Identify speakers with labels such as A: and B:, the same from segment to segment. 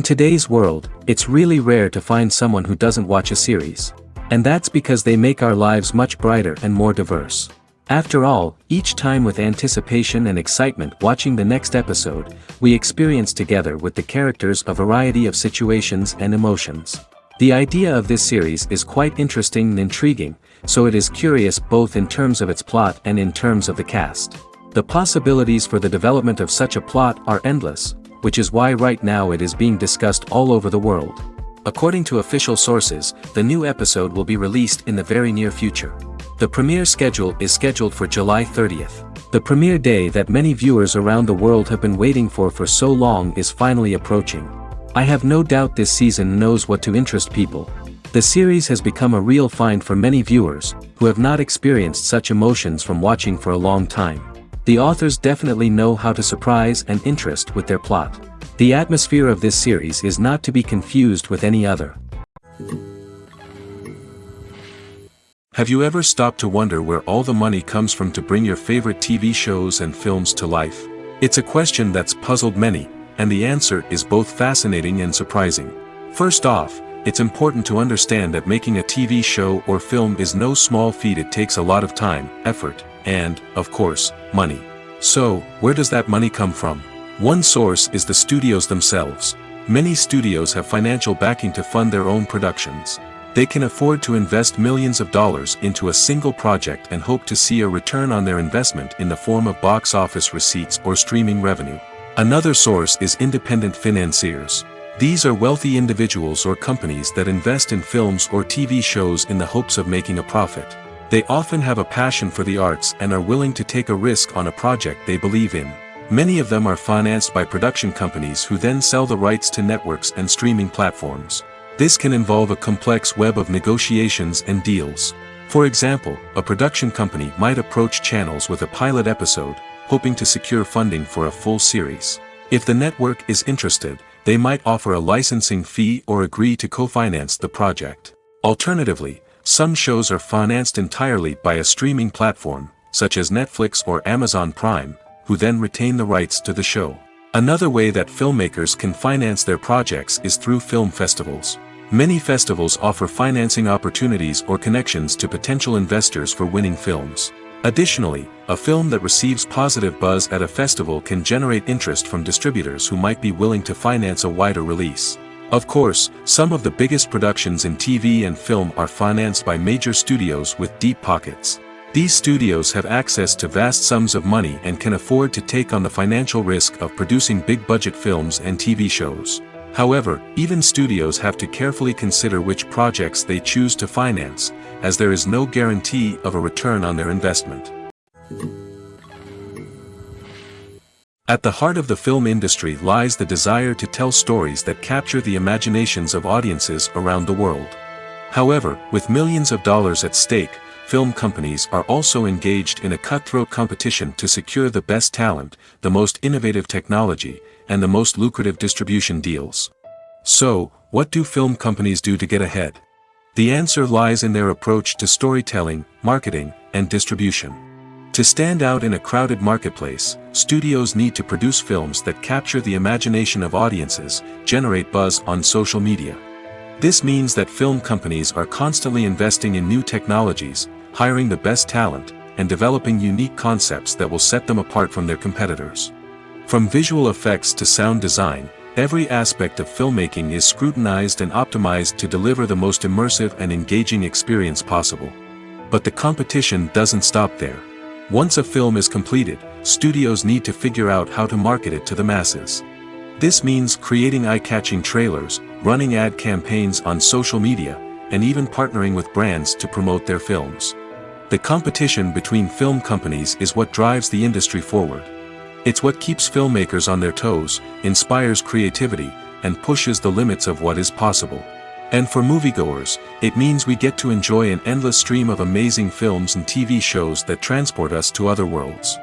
A: In today's world, it's really rare to find someone who doesn't watch a series. And that's because they make our lives much brighter and more diverse. After all, each time with anticipation and excitement watching the next episode, we experience together with the characters a variety of situations and emotions. The idea of this series is quite interesting and intriguing, so it is curious both in terms of its plot and in terms of the cast. The possibilities for the development of such a plot are endless, which is why right now it is being discussed all over the world. According to official sources, the new episode will be released in the very near future. The premiere schedule is scheduled for July 30th. The premiere day that many viewers around the world have been waiting for so long is finally approaching. I have no doubt this season knows what to interest people. The series has become a real find for many viewers, who have not experienced such emotions from watching for a long time. The authors definitely know how to surprise and interest with their plot. The atmosphere of this series is not to be confused with any other.
B: Have you ever stopped to wonder where all the money comes from to bring your favorite TV shows and films to life? It's a question that's puzzled many, and the answer is both fascinating and surprising. First off, it's important to understand that making a TV show or film is no small feat. It takes a lot of time, effort, and, of course, money. So, where does that money come from? One source is the studios themselves. Many studios have financial backing to fund their own productions. They can afford to invest millions of dollars into a single project and hope to see a return on their investment in the form of box office receipts or streaming revenue. Another source is independent financiers. These are wealthy individuals or companies that invest in films or TV shows in the hopes of making a profit. They often have a passion for the arts and are willing to take a risk on a project they believe in. Many of them are financed by production companies who then sell the rights to networks and streaming platforms. This can involve a complex web of negotiations and deals. For example, a production company might approach channels with a pilot episode, hoping to secure funding for a full series. If the network is interested, they might offer a licensing fee or agree to co-finance the project. Alternatively, some shows are financed entirely by a streaming platform, such as Netflix or Amazon Prime, who then retain the rights to the show. Another way that filmmakers can finance their projects is through film festivals. Many festivals offer financing opportunities or connections to potential investors for winning films. Additionally, a film that receives positive buzz at a festival can generate interest from distributors who might be willing to finance a wider release. Of course, some of the biggest productions in TV and film are financed by major studios with deep pockets. These studios have access to vast sums of money and can afford to take on the financial risk of producing big-budget films and TV shows. However, even studios have to carefully consider which projects they choose to finance, as there is no guarantee of a return on their investment. At the heart of the film industry lies the desire to tell stories that capture the imaginations of audiences around the world. However, with millions of dollars at stake, film companies are also engaged in a cutthroat competition to secure the best talent, the most innovative technology, and the most lucrative distribution deals. So, what do film companies do to get ahead? The answer lies in their approach to storytelling, marketing, and distribution. To stand out in a crowded marketplace, studios need to produce films that capture the imagination of audiences, generate buzz on social media. This means that film companies are constantly investing in new technologies, hiring the best talent, and developing unique concepts that will set them apart from their competitors. From visual effects to sound design, every aspect of filmmaking is scrutinized and optimized to deliver the most immersive and engaging experience possible. But the competition doesn't stop there. Once a film is completed, studios need to figure out how to market it to the masses. This means creating eye-catching trailers, running ad campaigns on social media, and even partnering with brands to promote their films. The competition between film companies is what drives the industry forward. It's what keeps filmmakers on their toes, inspires creativity, and pushes the limits of what is possible. And for moviegoers, it means we get to enjoy an endless stream of amazing films and TV shows that transport us to other worlds.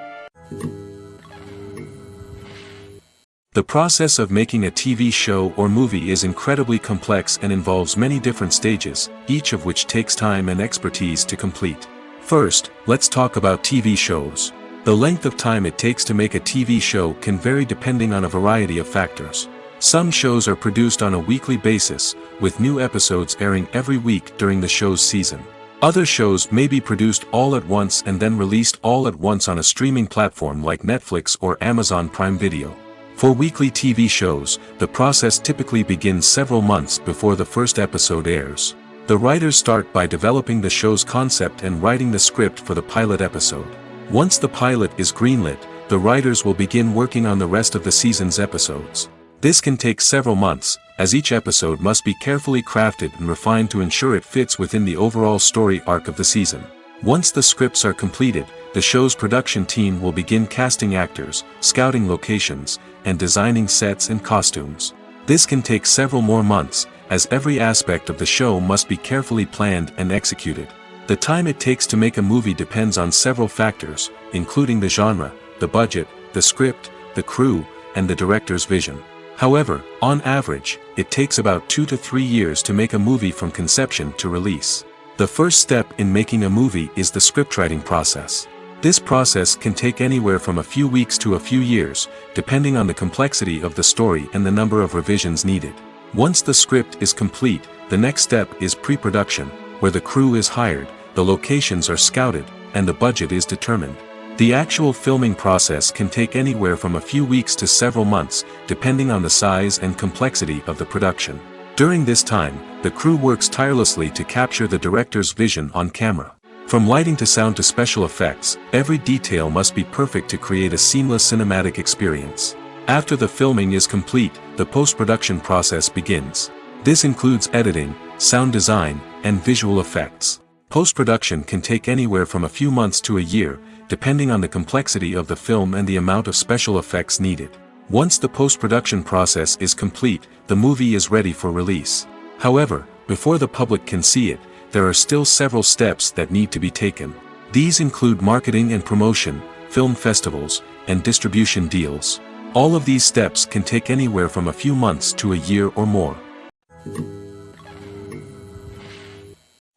B: The process of making a TV show or movie is incredibly complex and involves many different stages, each of which takes time and expertise to complete. First, let's talk about TV shows. The length of time it takes to make a TV show can vary depending on a variety of factors. Some shows are produced on a weekly basis, with new episodes airing every week during the show's season. Other shows may be produced all at once and then released all at once on a streaming platform like Netflix or Amazon Prime Video. For weekly TV shows, the process typically begins several months before the first episode airs. The writers start by developing the show's concept and writing the script for the pilot episode. Once the pilot is greenlit, the writers will begin working on the rest of the season's episodes. This can take several months, as each episode must be carefully crafted and refined to ensure it fits within the overall story arc of the season. Once the scripts are completed, the show's production team will begin casting actors, scouting locations, and designing sets and costumes. This can take several more months, as every aspect of the show must be carefully planned and executed. The time it takes to make a movie depends on several factors, including the genre, the budget, the script, the crew, and the director's vision. However, on average, it takes about 2 to 3 years to make a movie from conception to release. The first step in making a movie is the scriptwriting process. This process can take anywhere from a few weeks to a few years, depending on the complexity of the story and the number of revisions needed. Once the script is complete, the next step is pre-production, where the crew is hired, the locations are scouted, and the budget is determined. The actual filming process can take anywhere from a few weeks to several months, depending on the size and complexity of the production. During this time, the crew works tirelessly to capture the director's vision on camera. From lighting to sound to special effects, every detail must be perfect to create a seamless cinematic experience. After the filming is complete, the post-production process begins. This includes editing, sound design, and visual effects. Post-production can take anywhere from a few months to a year, depending on the complexity of the film and the amount of special effects needed. Once the post-production process is complete, the movie is ready for release. However, before the public can see it, there are still several steps that need to be taken. These include marketing and promotion, film festivals, and distribution deals. All of these steps can take anywhere from a few months to a year or more.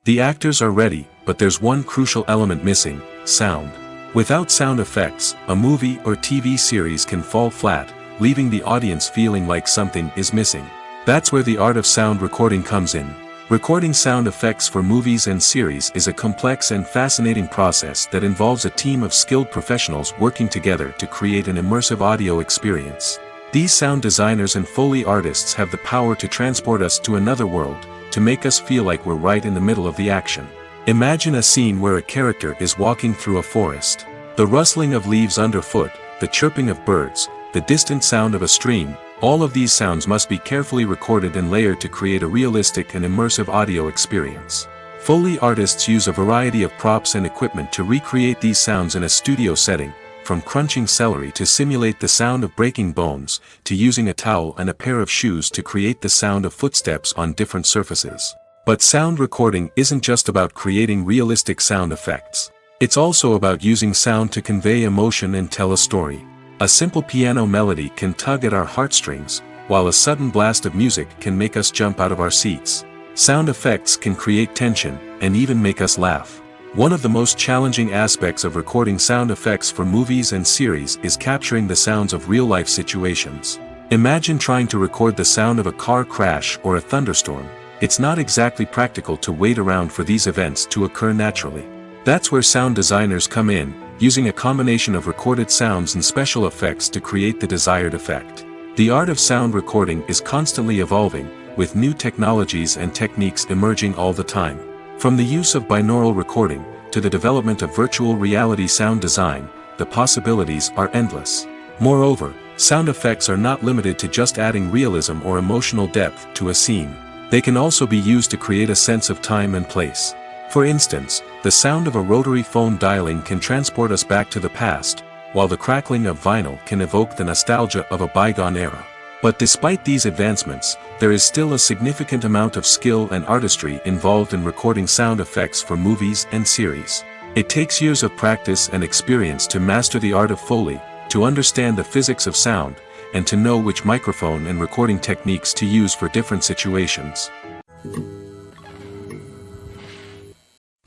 B: The actors are ready, but there's one crucial element missing: sound. Without sound effects, a movie or TV series can fall flat, leaving the audience feeling like something is missing. That's where the art of sound recording comes in. Recording sound effects for movies and series is a complex and fascinating process that involves a team of skilled professionals working together to create an immersive audio experience. These sound designers and Foley artists have the power to transport us to another world, to make us feel like we're right in the middle of the action. Imagine a scene where a character is walking through a forest. The rustling of leaves underfoot, the chirping of birds, the distant sound of a stream, all of these sounds must be carefully recorded and layered to create a realistic and immersive audio experience. Foley artists use a variety of props and equipment to recreate these sounds in a studio setting, from crunching celery to simulate the sound of breaking bones, to using a towel and a pair of shoes to create the sound of footsteps on different surfaces. But sound recording isn't just about creating realistic sound effects. It's also about using sound to convey emotion and tell a story. A simple piano melody can tug at our heartstrings, while a sudden blast of music can make us jump out of our seats. Sound effects can create tension, and even make us laugh. One of the most challenging aspects of recording sound effects for movies and series is capturing the sounds of real-life situations. Imagine trying to record the sound of a car crash or a thunderstorm. It's not exactly practical to wait around for these events to occur naturally. That's where sound designers come in, using a combination of recorded sounds and special effects to create the desired effect. The art of sound recording is constantly evolving, with new technologies and techniques emerging all the time. From the use of binaural recording, to the development of virtual reality sound design, the possibilities are endless. Moreover, sound effects are not limited to just adding realism or emotional depth to a scene. They can also be used to create a sense of time and place. For instance, the sound of a rotary phone dialing can transport us back to the past, while the crackling of vinyl can evoke the nostalgia of a bygone era. But despite these advancements, there is still a significant amount of skill and artistry involved in recording sound effects for movies and series. It takes years of practice and experience to master the art of Foley, to understand the physics of sound, and to know which microphone and recording techniques to use for different situations.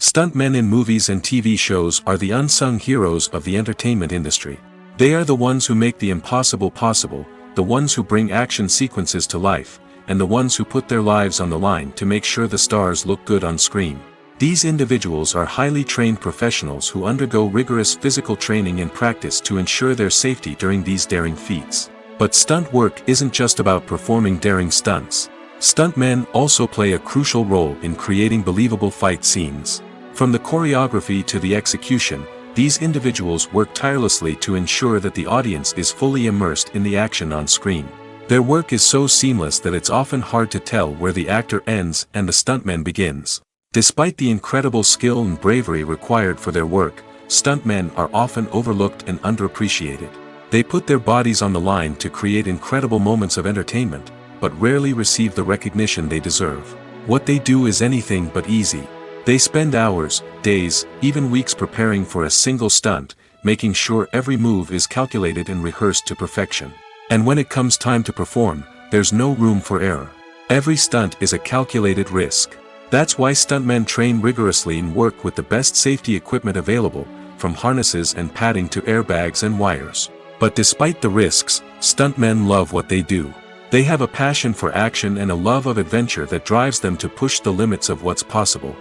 B: Stuntmen in movies and TV shows are the unsung heroes of the entertainment industry. They are the ones who make the impossible possible, the ones who bring action sequences to life, and the ones who put their lives on the line to make sure the stars look good on screen. These individuals are highly trained professionals who undergo rigorous physical training and practice to ensure their safety during these daring feats. But stunt work isn't just about performing daring stunts. Stuntmen also play a crucial role in creating believable fight scenes. From the choreography to the execution, these individuals work tirelessly to ensure that the audience is fully immersed in the action on screen. Their work is so seamless that it's often hard to tell where the actor ends and the stuntman begins. Despite the incredible skill and bravery required for their work, stuntmen are often overlooked and underappreciated. They put their bodies on the line to create incredible moments of entertainment, but rarely receive the recognition they deserve. What they do is anything but easy. They spend hours, days, even weeks preparing for a single stunt, making sure every move is calculated and rehearsed to perfection. And when it comes time to perform, there's no room for error. Every stunt is a calculated risk. That's why stuntmen train rigorously and work with the best safety equipment available, from harnesses and padding to airbags and wires. But despite the risks, stuntmen love what they do. They have a passion for action and a love of adventure that drives them to push the limits of what's possible.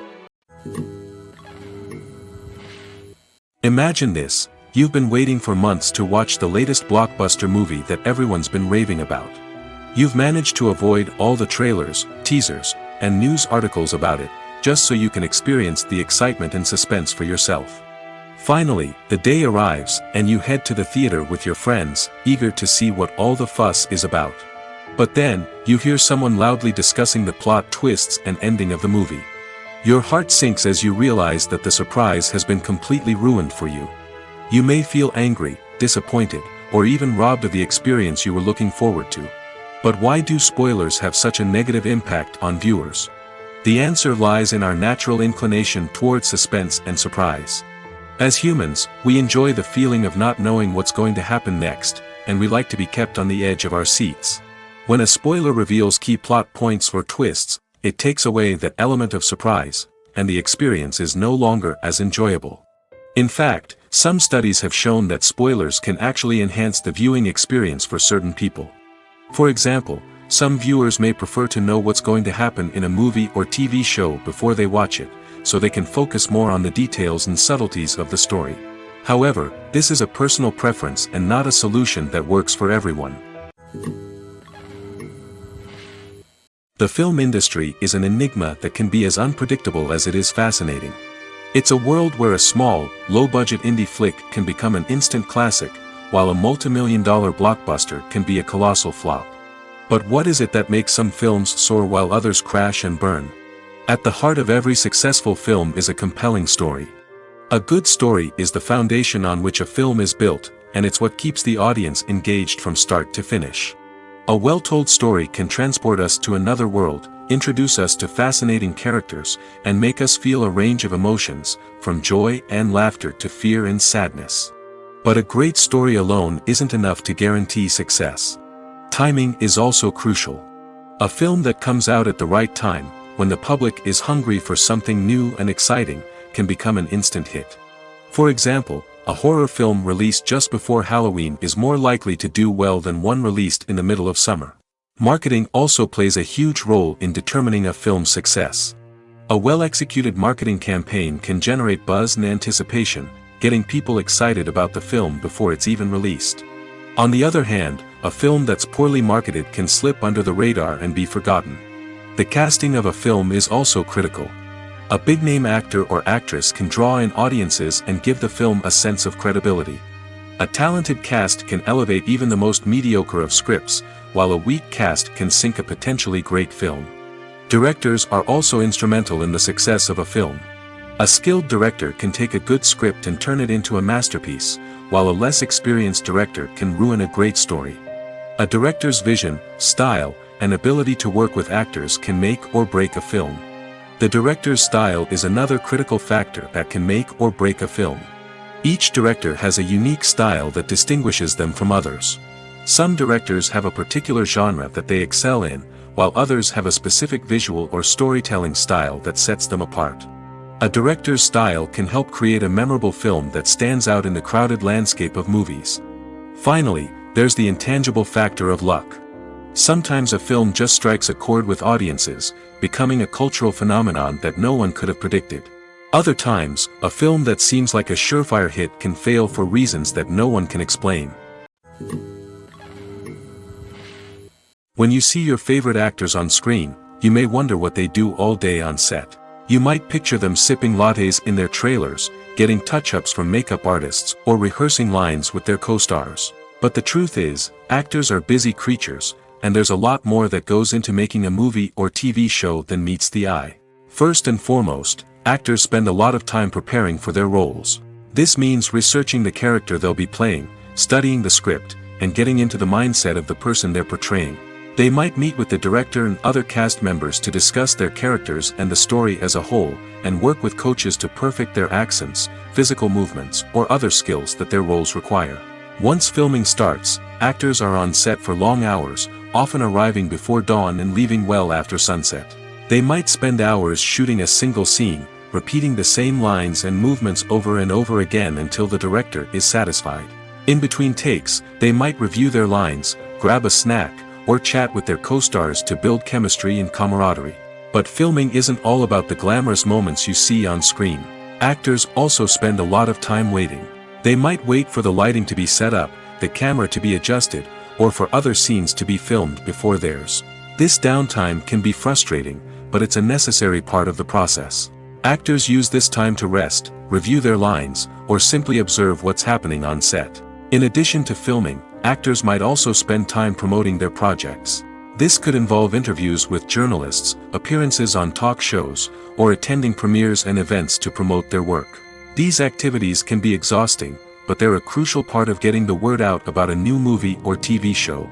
B: Imagine this: you've been waiting for months to watch the latest blockbuster movie that everyone's been raving about. You've managed to avoid all the trailers, teasers, and news articles about it, just so you can experience the excitement and suspense for yourself. Finally, the day arrives, and you head to the theater with your friends, eager to see what all the fuss is about. But then, you hear someone loudly discussing the plot twists and ending of the movie. Your heart sinks as you realize that the surprise has been completely ruined for you. You may feel angry, disappointed, or even robbed of the experience you were looking forward to. But why do spoilers have such a negative impact on viewers? The answer lies in our natural inclination toward suspense and surprise. As humans, we enjoy the feeling of not knowing what's going to happen next, and we like to be kept on the edge of our seats. When a spoiler reveals key plot points or twists, it takes away that element of surprise, and the experience is no longer as enjoyable. In fact, some studies have shown that spoilers can actually enhance the viewing experience for certain people. For example, some viewers may prefer to know what's going to happen in a movie or TV show before they watch it, so they can focus more on the details and subtleties of the story. However, this is a personal preference and not a solution that works for everyone. The film industry is an enigma that can be as unpredictable as it is fascinating. It's a world where a small, low-budget indie flick can become an instant classic, while a multi-million-dollar blockbuster can be a colossal flop. But what is it that makes some films soar while others crash and burn? At the heart of every successful film is a compelling story. A good story is the foundation on which a film is built, and it's what keeps the audience engaged from start to finish. A well-told story can transport us to another world, introduce us to fascinating characters, and make us feel a range of emotions, from joy and laughter to fear and sadness. But a great story alone isn't enough to guarantee success. Timing is also crucial. A film that comes out at the right time, when the public is hungry for something new and exciting, can become an instant hit. For example, a horror film released just before Halloween is more likely to do well than one released in the middle of summer. Marketing also plays a huge role in determining a film's success. A well-executed marketing campaign can generate buzz and anticipation, getting people excited about the film before it's even released. On the other hand, a film that's poorly marketed can slip under the radar and be forgotten. The casting of a film is also critical. A big-name actor or actress can draw in audiences and give the film a sense of credibility. A talented cast can elevate even the most mediocre of scripts, while a weak cast can sink a potentially great film. Directors are also instrumental in the success of a film. A skilled director can take a good script and turn it into a masterpiece, while a less experienced director can ruin a great story. A director's vision, style, and ability to work with actors can make or break a film. The director's style is another critical factor that can make or break a film. Each director has a unique style that distinguishes them from others. Some directors have a particular genre that they excel in, while others have a specific visual or storytelling style that sets them apart. A director's style can help create a memorable film that stands out in the crowded landscape of movies. Finally, there's the intangible factor of luck. Sometimes a film just strikes a chord with audiences, becoming a cultural phenomenon that no one could have predicted. Other times, a film that seems like a surefire hit can fail for reasons that no one can explain. When you see your favorite actors on screen, you may wonder what they do all day on set. You might picture them sipping lattes in their trailers, getting touch-ups from makeup artists, or rehearsing lines with their co-stars. But the truth is, actors are busy creatures, and there's a lot more that goes into making a movie or TV show than meets the eye. First and foremost, actors spend a lot of time preparing for their roles. This means researching the character they'll be playing, studying the script, and getting into the mindset of the person they're portraying. They might meet with the director and other cast members to discuss their characters and the story as a whole, and work with coaches to perfect their accents, physical movements, or other skills that their roles require. Once filming starts, actors are on set for long hours, often arriving before dawn and leaving well after sunset. They might spend hours shooting a single scene, repeating the same lines and movements over and over again until the director is satisfied. In between takes, they might review their lines, grab a snack, or chat with their co-stars to build chemistry and camaraderie. But filming isn't all about the glamorous moments you see on screen. Actors also spend a lot of time waiting. They might wait for the lighting to be set up, the camera to be adjusted, or for other scenes to be filmed before theirs. This downtime can be frustrating, but it's a necessary part of the process. Actors use this time to rest, review their lines, or simply observe what's happening on set. In addition to filming, actors might also spend time promoting their projects. This could involve interviews with journalists, appearances on talk shows, or attending premieres and events to promote their work. These activities can be exhausting, but they're a crucial part of getting the word out about a new movie or TV show.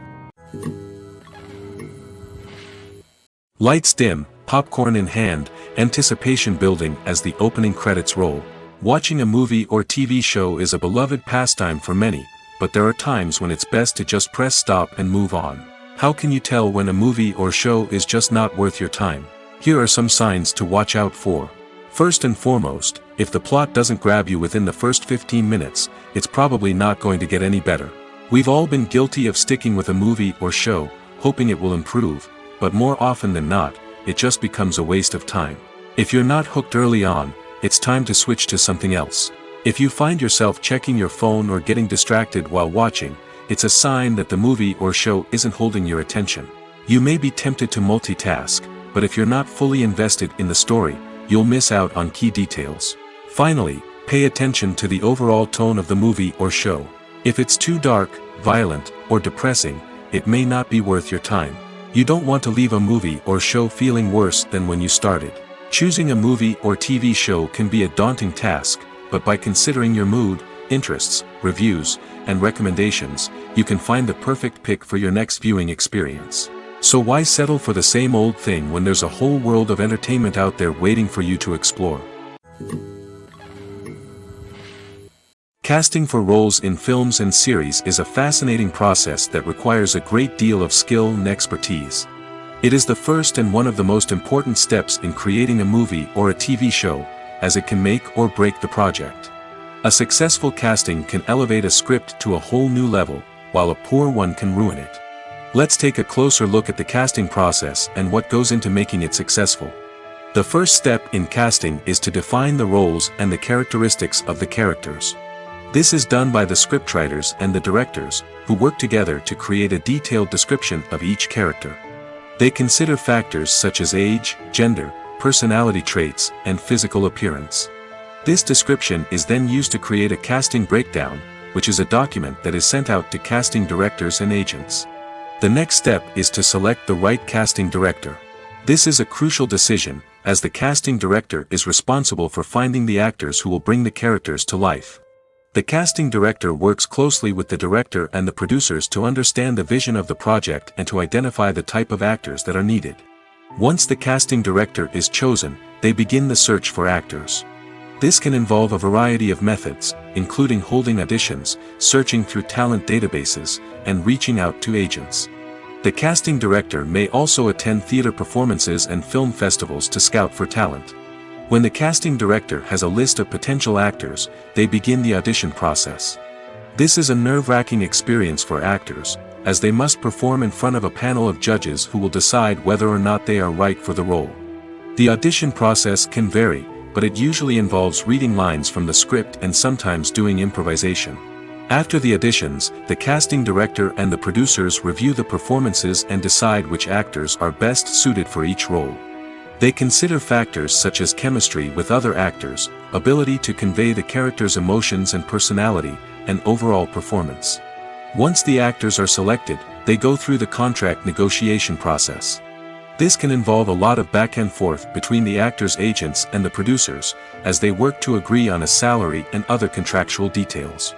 B: Lights dim, popcorn in hand, anticipation building as the opening credits roll. Watching a movie or TV show is a beloved pastime for many, but there are times when it's best to just press stop and move on. How can you tell when a movie or show is just not worth your time? Here are some signs to watch out for. First and foremost, if the plot doesn't grab you within the first 15 minutes, it's probably not going to get any better. We've all been guilty of sticking with a movie or show, hoping it will improve, but more often than not, it just becomes a waste of time. If you're not hooked early on, it's time to switch to something else. If you find yourself checking your phone or getting distracted while watching, it's a sign that the movie or show isn't holding your attention. You may be tempted to multitask, but if you're not fully invested in the story, you'll miss out on key details. Finally, pay attention to the overall tone of the movie or show. If it's too dark, violent, or depressing, it may not be worth your time. You don't want to leave a movie or show feeling worse than when you started. Choosing a movie or TV show can be a daunting task, but by considering your mood, interests, reviews, and recommendations, you can find the perfect pick for your next viewing experience. So why settle for the same old thing when there's a whole world of entertainment out there waiting for you to explore? Casting for roles in films and series is a fascinating process that requires a great deal of skill and expertise. It is the first and one of the most important steps in creating a movie or a TV show, as it can make or break the project. A successful casting can elevate a script to a whole new level, while a poor one can ruin it. Let's take a closer look at the casting process and what goes into making it successful. The first step in casting is to define the roles and the characteristics of the characters. This is done by the scriptwriters and the directors, who work together to create a detailed description of each character. They consider factors such as age, gender, personality traits, and physical appearance. This description is then used to create a casting breakdown, which is a document that is sent out to casting directors and agents. The next step is to select the right casting director. This is a crucial decision, as the casting director is responsible for finding the actors who will bring the characters to life. The casting director works closely with the director and the producers to understand the vision of the project and to identify the type of actors that are needed. Once the casting director is chosen, they begin the search for actors. This can involve a variety of methods, including holding auditions, searching through talent databases, and reaching out to agents. The casting director may also attend theater performances and film festivals to scout for talent. When the casting director has a list of potential actors, they begin the audition process. This is a nerve-wracking experience for actors, as they must perform in front of a panel of judges who will decide whether or not they are right for the role. The audition process can vary, but it usually involves reading lines from the script and sometimes doing improvisation. After the auditions, the casting director and the producers review the performances and decide which actors are best suited for each role. They consider factors such as chemistry with other actors, ability to convey the character's emotions and personality, and overall performance. Once the actors are selected, they go through the contract negotiation process. This can involve a lot of back and forth between the actors' agents and the producers, as they work to agree on a salary and other contractual details.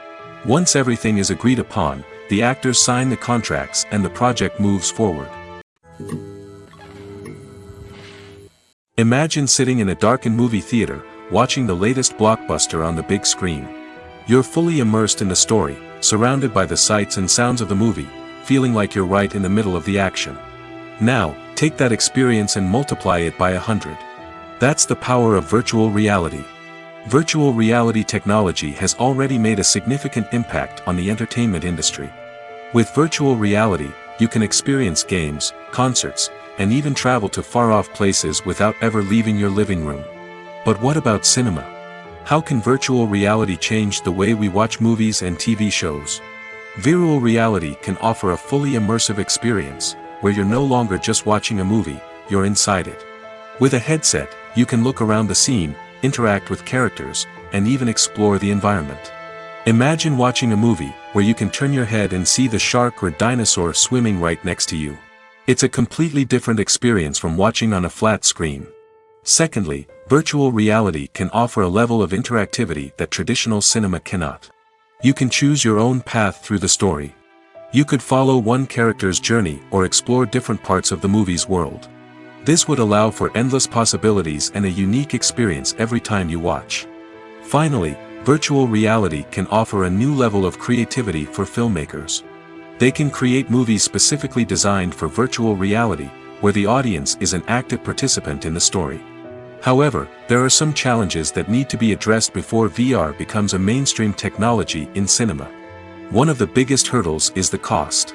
B: Once everything is agreed upon, the actors sign the contracts and the project moves forward. Imagine sitting in a darkened movie theater, watching the latest blockbuster on the big screen. You're fully immersed in the story, surrounded by the sights and sounds of the movie, feeling like you're right in the middle of the action. Now, take that experience and multiply it by 100. That's the power of virtual reality. Virtual reality technology has already made a significant impact on the entertainment industry. With virtual reality, you can experience games, concerts, and even travel to far-off places without ever leaving your living room. But what about cinema? How can virtual reality change the way we watch movies and TV shows? Virtual reality can offer a fully immersive experience, where you're no longer just watching a movie, you're inside it. With a headset, you can look around the scene, interact with characters, and even explore the environment. Imagine watching a movie, where you can turn your head and see the shark or dinosaur swimming right next to you. It's a completely different experience from watching on a flat screen. Secondly, virtual reality can offer a level of interactivity that traditional cinema cannot. You can choose your own path through the story. You could follow one character's journey or explore different parts of the movie's world. This would allow for endless possibilities and a unique experience every time you watch. Finally, virtual reality can offer a new level of creativity for filmmakers. They can create movies specifically designed for virtual reality, where the audience is an active participant in the story. However, there are some challenges that need to be addressed before VR becomes a mainstream technology in cinema. One of the biggest hurdles is the cost.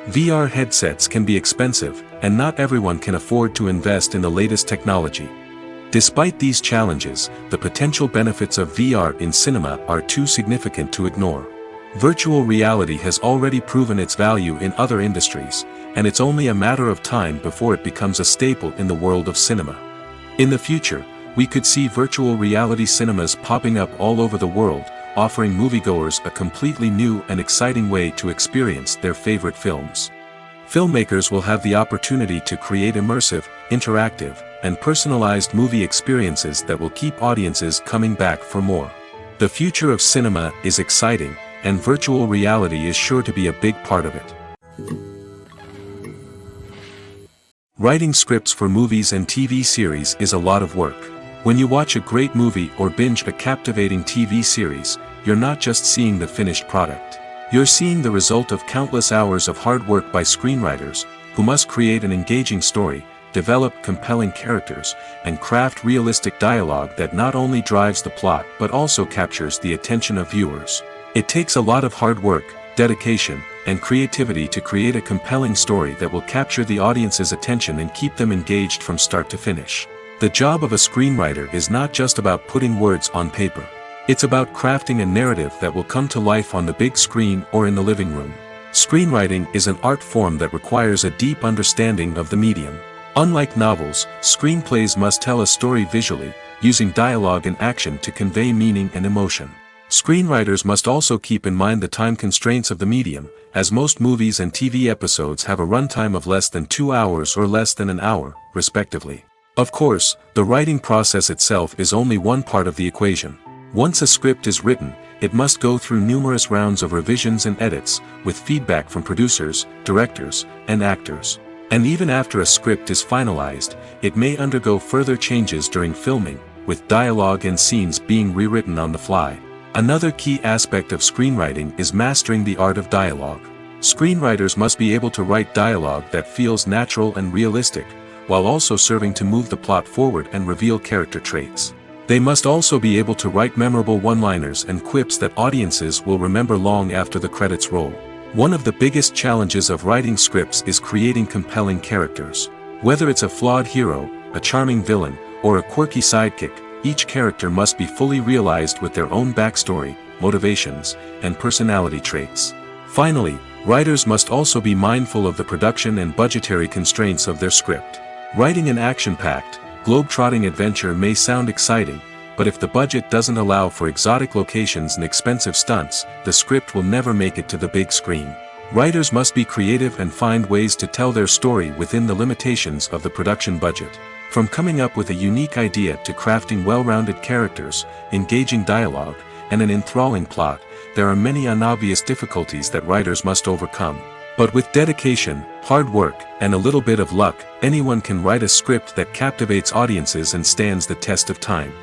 B: VR headsets can be expensive, and not everyone can afford to invest in the latest technology. Despite these challenges, the potential benefits of VR in cinema are too significant to ignore. Virtual reality has already proven its value in other industries, and it's only a matter of time before it becomes a staple in the world of cinema. In the future, we could see virtual reality cinemas popping up all over the world, offering moviegoers a completely new and exciting way to experience their favorite films. Filmmakers will have the opportunity to create immersive, interactive, and personalized movie experiences that will keep audiences coming back for more. The future of cinema is exciting, and virtual reality is sure to be a big part of it. Writing scripts for movies and TV series is a lot of work. When you watch a great movie or binge a captivating TV series, you're not just seeing the finished product. You're seeing the result of countless hours of hard work by screenwriters, who must create an engaging story, develop compelling characters, and craft realistic dialogue that not only drives the plot but also captures the attention of viewers. It takes a lot of hard work, dedication, and creativity to create a compelling story that will capture the audience's attention and keep them engaged from start to finish. The job of a screenwriter is not just about putting words on paper. It's about crafting a narrative that will come to life on the big screen or in the living room. Screenwriting is an art form that requires a deep understanding of the medium. Unlike novels, screenplays must tell a story visually, using dialogue and action to convey meaning and emotion. Screenwriters must also keep in mind the time constraints of the medium, as most movies and TV episodes have a runtime of less than 2 hours or less than an hour, respectively. Of course, the writing process itself is only one part of the equation. Once a script is written, it must go through numerous rounds of revisions and edits, with feedback from producers, directors, and actors. And even after a script is finalized, it may undergo further changes during filming, with dialogue and scenes being rewritten on the fly. Another key aspect of screenwriting is mastering the art of dialogue. Screenwriters must be able to write dialogue that feels natural and realistic, while also serving to move the plot forward and reveal character traits. They must also be able to write memorable one-liners and quips that audiences will remember long after the credits roll. One of the biggest challenges of writing scripts is creating compelling characters. Whether it's a flawed hero, a charming villain, or a quirky sidekick, each character must be fully realized with their own backstory, motivations, and personality traits. Finally, writers must also be mindful of the production and budgetary constraints of their script. Writing an action-packed, globe-trotting adventure may sound exciting, but if the budget doesn't allow for exotic locations and expensive stunts, the script will never make it to the big screen. Writers must be creative and find ways to tell their story within the limitations of the production budget. From coming up with a unique idea to crafting well-rounded characters, engaging dialogue, and an enthralling plot, there are many unobvious difficulties that writers must overcome. But with dedication, hard work, and a little bit of luck, anyone can write a script that captivates audiences and stands the test of time.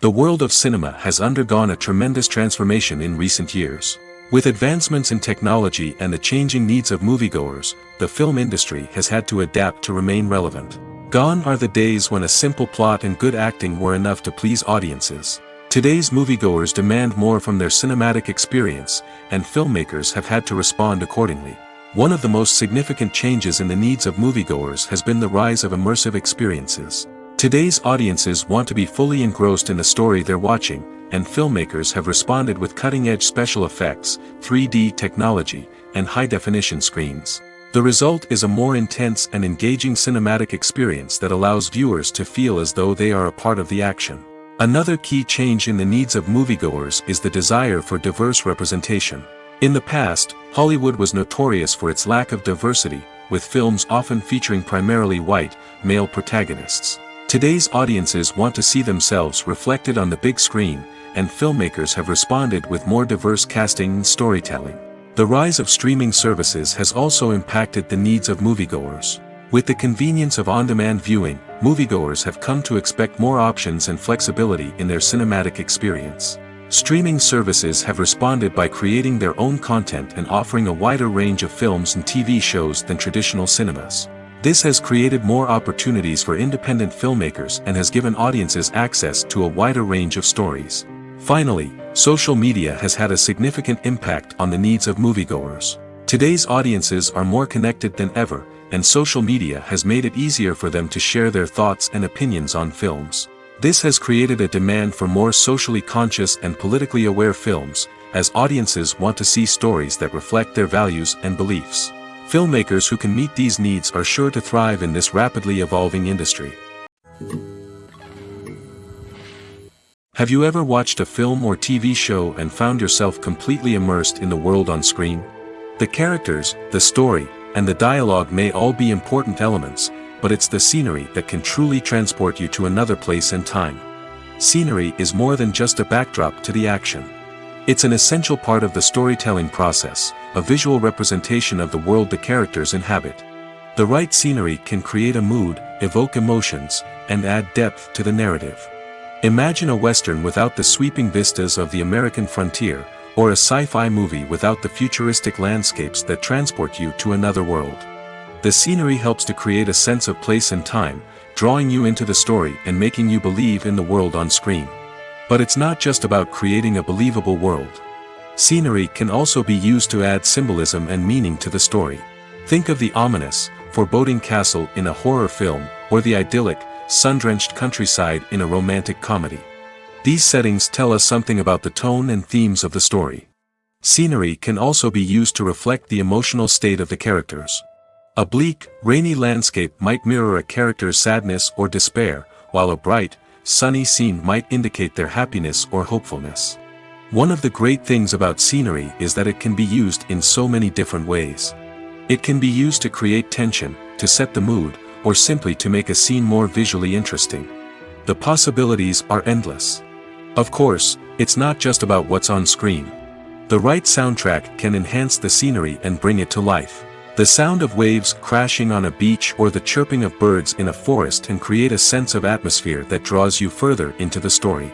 B: The world of cinema has undergone a tremendous transformation in recent years. With advancements in technology and the changing needs of moviegoers, the film industry has had to adapt to remain relevant. Gone are the days when a simple plot and good acting were enough to please audiences. Today's moviegoers demand more from their cinematic experience, and filmmakers have had to respond accordingly. One of the most significant changes in the needs of moviegoers has been the rise of immersive experiences. Today's audiences want to be fully engrossed in the story they're watching, and filmmakers have responded with cutting-edge special effects, 3D technology, and high-definition screens. The result is a more intense and engaging cinematic experience that allows viewers to feel as though they are a part of the action. Another key change in the needs of moviegoers is the desire for diverse representation. In the past, Hollywood was notorious for its lack of diversity, with films often featuring primarily white, male protagonists. Today's audiences want to see themselves reflected on the big screen, and filmmakers have responded with more diverse casting and storytelling. The rise of streaming services has also impacted the needs of moviegoers. With the convenience of on-demand viewing, moviegoers have come to expect more options and flexibility in their cinematic experience. Streaming services have responded by creating their own content and offering a wider range of films and TV shows than traditional cinemas. This has created more opportunities for independent filmmakers and has given audiences access to a wider range of stories. Finally, social media has had a significant impact on the needs of moviegoers. Today's audiences are more connected than ever, and social media has made it easier for them to share their thoughts and opinions on films. This has created a demand for more socially conscious and politically aware films, as audiences want to see stories that reflect their values and beliefs. Filmmakers who can meet these needs are sure to thrive in this rapidly evolving industry. Have you ever watched a film or TV show and found yourself completely immersed in the world on screen? The characters, the story, and the dialogue may all be important elements, but it's the scenery that can truly transport you to another place and time. Scenery is more than just a backdrop to the action. It's an essential part of the storytelling process, a visual representation of the world the characters inhabit. The right scenery can create a mood, evoke emotions, and add depth to the narrative. Imagine a Western without the sweeping vistas of the American frontier, or a sci-fi movie without the futuristic landscapes that transport you to another world. The scenery helps to create a sense of place and time, drawing you into the story and making you believe in the world on screen. But it's not just about creating a believable world. Scenery can also be used to add symbolism and meaning to the story. Think of the ominous, foreboding castle in a horror film, or the idyllic, sun-drenched countryside in a romantic comedy. These settings tell us something about the tone and themes of the story. Scenery can also be used to reflect the emotional state of the characters. A bleak, rainy landscape might mirror a character's sadness or despair, while a bright, sunny scene might indicate their happiness or hopefulness. One of the great things about scenery is that it can be used in so many different ways. It can be used to create tension, to set the mood, or simply to make a scene more visually interesting. The possibilities are endless. Of course, it's not just about what's on screen. The right soundtrack can enhance the scenery and bring it to life. The sound of waves crashing on a beach or the chirping of birds in a forest can create a sense of atmosphere that draws you further into the story.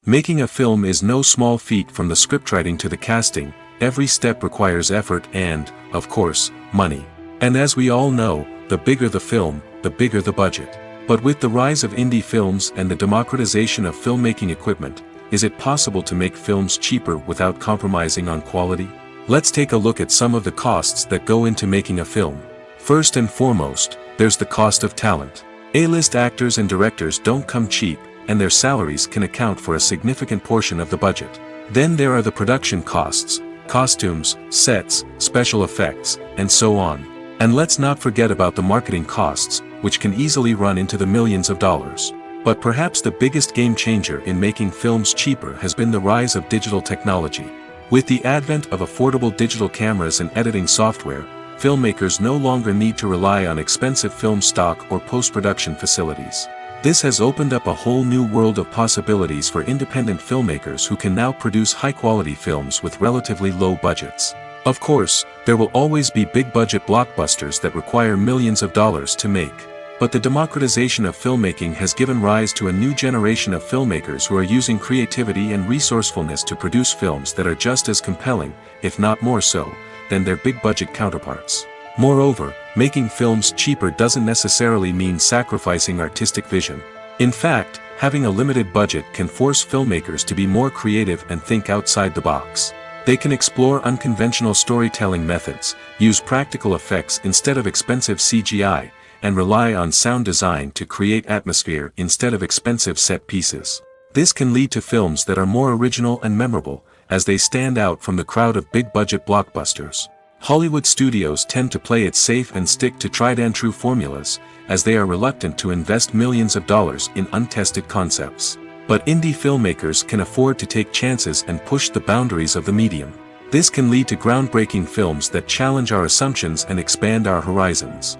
B: Making a film is no small feat. From the scriptwriting to the casting, every step requires effort and, of course, money. And as we all know, the bigger the film, the bigger the budget. But with the rise of indie films and the democratization of filmmaking equipment, is it possible to make films cheaper without compromising on quality? Let's take a look at some of the costs that go into making a film. First and foremost, there's the cost of talent. A-list actors and directors don't come cheap, and their salaries can account for a significant portion of the budget. Then there are the production costs, costumes, sets, special effects, and so on. And let's not forget about the marketing costs, which can easily run into the millions of dollars. But perhaps the biggest game changer in making films cheaper has been the rise of digital technology. With the advent of affordable digital cameras and editing software, filmmakers no longer need to rely on expensive film stock or post-production facilities. This has opened up a whole new world of possibilities for independent filmmakers who can now produce high-quality films with relatively low budgets. Of course, there will always be big-budget blockbusters that require millions of dollars to make. But the democratization of filmmaking has given rise to a new generation of filmmakers who are using creativity and resourcefulness to produce films that are just as compelling, if not more so, than their big-budget counterparts. Moreover, making films cheaper doesn't necessarily mean sacrificing artistic vision. In fact, having a limited budget can force filmmakers to be more creative and think outside the box. They can explore unconventional storytelling methods, use practical effects instead of expensive CGI, and rely on sound design to create atmosphere instead of expensive set pieces. This can lead to films that are more original and memorable, as they stand out from the crowd of big-budget blockbusters. Hollywood studios tend to play it safe and stick to tried-and-true formulas, as they are reluctant to invest millions of dollars in untested concepts. But indie filmmakers can afford to take chances and push the boundaries of the medium. This can lead to groundbreaking films that challenge our assumptions and expand our horizons.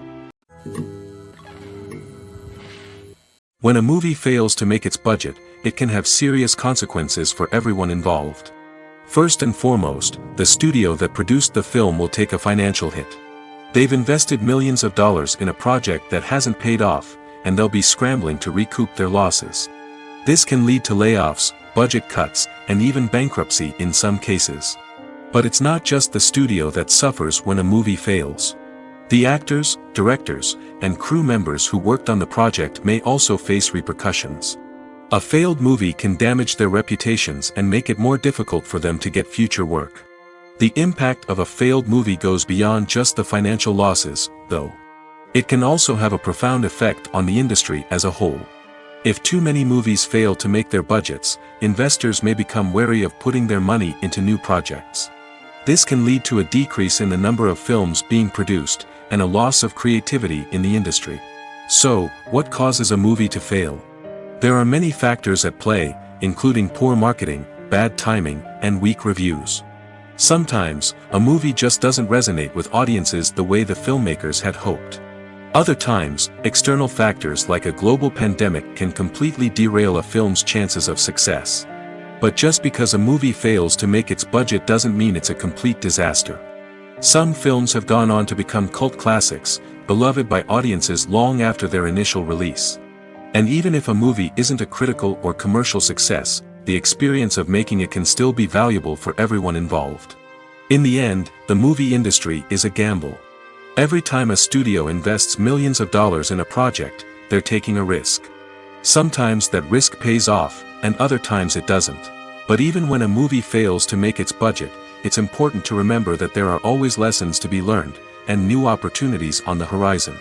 B: When a movie fails to make its budget, it can have serious consequences for everyone involved. First and foremost, the studio that produced the film will take a financial hit. They've invested millions of dollars in a project that hasn't paid off, and they'll be scrambling to recoup their losses. This can lead to layoffs, budget cuts, and even bankruptcy in some cases. But it's not just the studio that suffers when a movie fails. The actors, directors, and crew members who worked on the project may also face repercussions. A failed movie can damage their reputations and make it more difficult for them to get future work. The impact of a failed movie goes beyond just the financial losses, though. It can also have a profound effect on the industry as a whole. If too many movies fail to make their budgets, investors may become wary of putting their money into new projects. This can lead to a decrease in the number of films being produced, and a loss of creativity in the industry. So, what causes a movie to fail? There are many factors at play, including poor marketing, bad timing, and weak reviews. Sometimes, a movie just doesn't resonate with audiences the way the filmmakers had hoped. Other times, external factors like a global pandemic can completely derail a film's chances of success. But just because a movie fails to make its budget doesn't mean it's a complete disaster. Some films have gone on to become cult classics, beloved by audiences long after their initial release. And even if a movie isn't a critical or commercial success, the experience of making it can still be valuable for everyone involved. In the end, the movie industry is a gamble. Every time a studio invests millions of dollars in a project, they're taking a risk. Sometimes that risk pays off, and other times it doesn't. But even when a movie fails to make its budget, it's important to remember that there are always lessons to be learned, and new opportunities on the horizon.